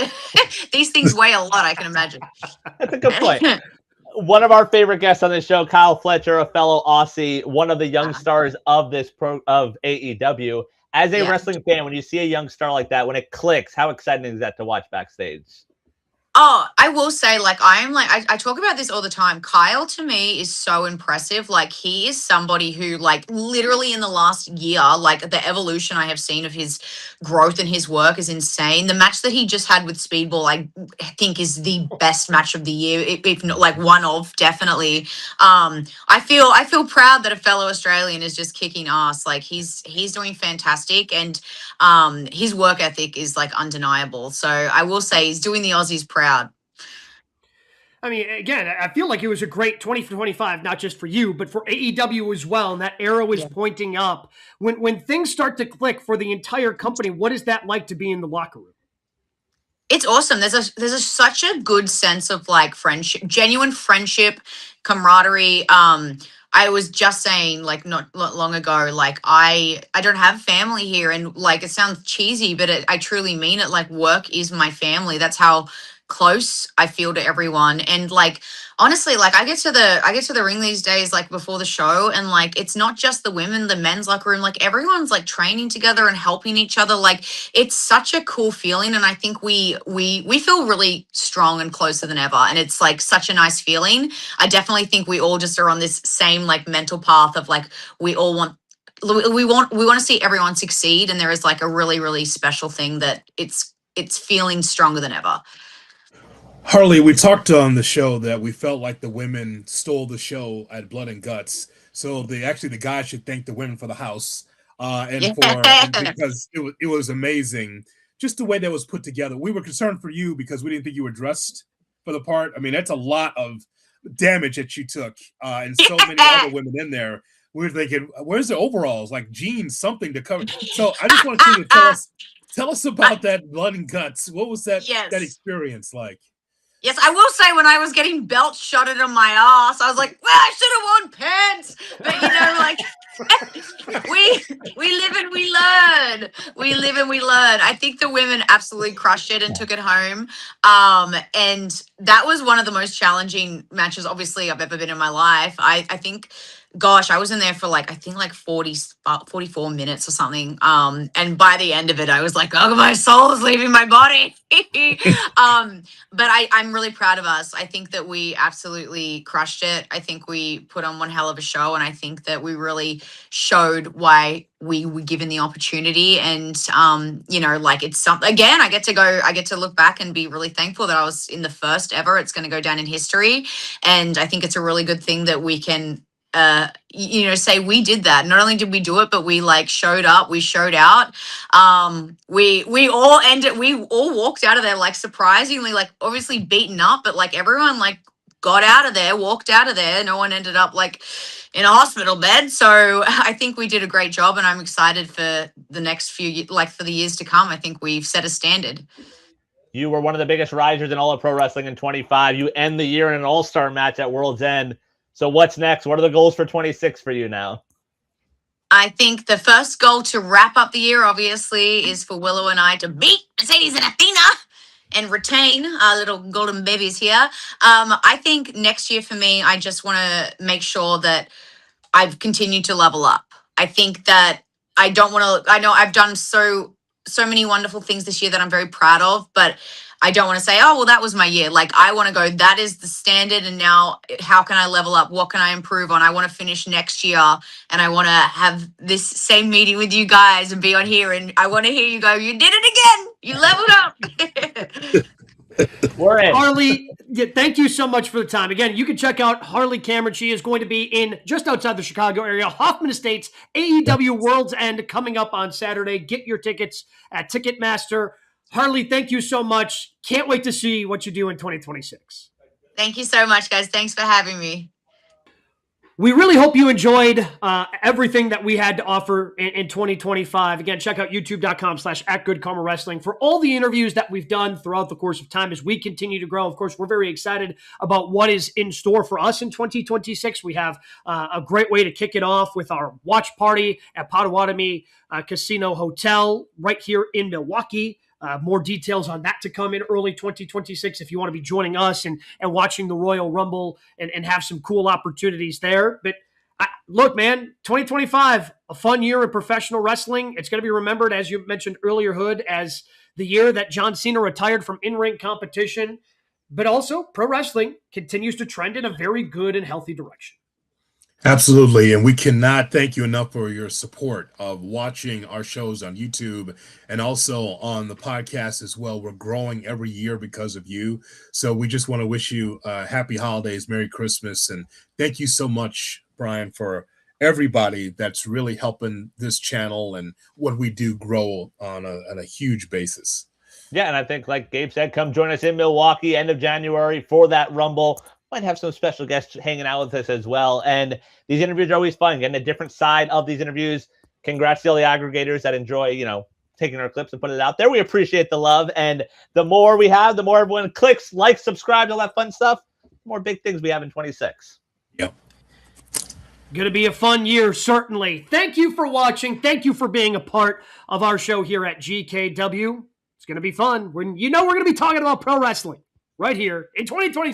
things weigh a lot, I can imagine. That's a good point. One of our favorite guests on this show, Kyle Fletcher, a fellow Aussie, one of the young stars of of AEW. As a wrestling fan, when you see a young star like that, when it clicks, how exciting is that to watch backstage? Oh, I will say, like, I talk about this all the time. Kyle, to me, is so impressive. Like, he is somebody who, like, literally in the last year, like, the evolution I have seen of his growth and his work is insane. The match that he just had with Speedball, I think, is the best match of the year, if not, like, one of, definitely. I feel proud that a fellow Australian is just kicking ass. Like, he's doing fantastic, and his work ethic is, like, undeniable. So I will say he's doing the Aussies proud. I mean, again, I feel like it was a great 2025, not just for you, but for AEW as well. And that arrow is pointing up. When things start to click for the entire company, what is that like to be in the locker room? It's awesome. There's such a good sense of like friendship, genuine friendship, camaraderie. I was just saying, like, not long ago, like, I don't have family here, and like, it sounds cheesy, but I truly mean it. Like, work is my family. That's how close I feel to everyone. And like, honestly, like, I get to the ring these days, like, before the show, and like, it's not just the women, the men's locker room, like, everyone's like training together and helping each other. Like, it's such a cool feeling, and I think we feel really strong and closer than ever, and it's like such a nice feeling. I definitely think we all just are on this same like mental path of like, we want to see everyone succeed, and there is like a really, really special thing that it's feeling stronger than ever. Harley, we talked on the show that we felt like the women stole the show at Blood and Guts. So the guys should thank the women for the house, Yeah. and because it was amazing, just the way that was put together. We were concerned for you because we didn't think you were dressed for the part. I mean, that's a lot of damage that you took, and so many other women in there. We were thinking, where's the overalls, like jeans, something to cover. So I just want you to tell us about that blood and guts. What was that Yes. experience like? Yes, I will say when I was getting belt shotted on my ass, I was like, well, I should have worn pants. But like we live and we learn. We live and we learn. I think the women absolutely crushed it and took it home. And that was one of the most challenging matches, obviously, I've ever been in my life. I think, gosh, I was in there for I think 44 minutes or something. And by the end of it, I was like, oh, my soul is leaving my body. But I'm really proud of us. I think that we absolutely crushed it. I think we put on one hell of a show, and I think that we really showed why we were given the opportunity. And it's something, again, I get to look back and be really thankful that I was in the first ever. It's going to go down in history, and I think it's a really good thing that we can say we did that. Not only did we do it, but we showed up, we showed out. We all walked out of there surprisingly, obviously beaten up, but everyone got out of there, walked out of there. No one ended up in a hospital bed. So I think we did a great job, and I'm excited for the next few, for the years to come. I think we've set a standard. You were one of the biggest risers in all of pro wrestling in 25. You end the year in an all-star match at World's End. So what's next? What are the goals for 26 for you now? I think the first goal to wrap up the year, obviously, is for Willow and I to beat Mercedes and Athena and retain our little golden babies here. I think next year for me, I just want to make sure that I've continued to level up. I think that I know I've done so many wonderful things this year that I'm very proud of, but I don't want to say, oh, well, that was my year. I want to go, that is the standard. And now how can I level up? What can I improve on? I want to finish next year, and I want to have this same meeting with you guys and be on here. And I want to hear you go, you did it again. You leveled up. We're in. Harley, thank you so much for the time. Again, you can check out Harley Cameron. She is going to be in just outside the Chicago area, Hoffman Estates, AEW World's End coming up on Saturday. Get your tickets at Ticketmaster. Harley, thank you so much. Can't wait to see what you do in 2026. Thank you so much, guys. Thanks for having me. We really hope you enjoyed everything that we had to offer in 2025. Again, check out youtube.com/@GoodKarmaWrestling for all the interviews that we've done throughout the course of time as we continue to grow. Of course, we're very excited about what is in store for us in 2026. We have a great way to kick it off with our watch party at Potawatomi Casino Hotel right here in Milwaukee. More details on that to come in early 2026 if you want to be joining us and watching the Royal Rumble and have some cool opportunities there. But look, man, 2025, a fun year in professional wrestling. It's going to be remembered, as you mentioned earlier, Hood, as the year that John Cena retired from in-ring competition. But also, pro wrestling continues to trend in a very good and healthy direction. Absolutely. And we cannot thank you enough for your support of watching our shows on YouTube and also on the podcast as well. We're growing every year because of you. So we just want to wish you happy holidays, Merry Christmas. And thank you so much, Brian, for everybody that's really helping this channel and what we do grow on a huge basis. Yeah, and I think, like Gabe said, come join us in Milwaukee end of January for that Rumble. Might have some special guests hanging out with us as well. And these interviews are always fun, getting a different side of these interviews. Congrats to all the aggregators that enjoy, taking our clips and putting it out there. We appreciate the love. And the more we have, the more everyone clicks, likes, subscribes, all that fun stuff, the more big things we have in 26. Yep. Going to be a fun year, certainly. Thank you for watching. Thank you for being a part of our show here at GKW. It's going to be fun. We're going to be talking about pro wrestling right here in 2026.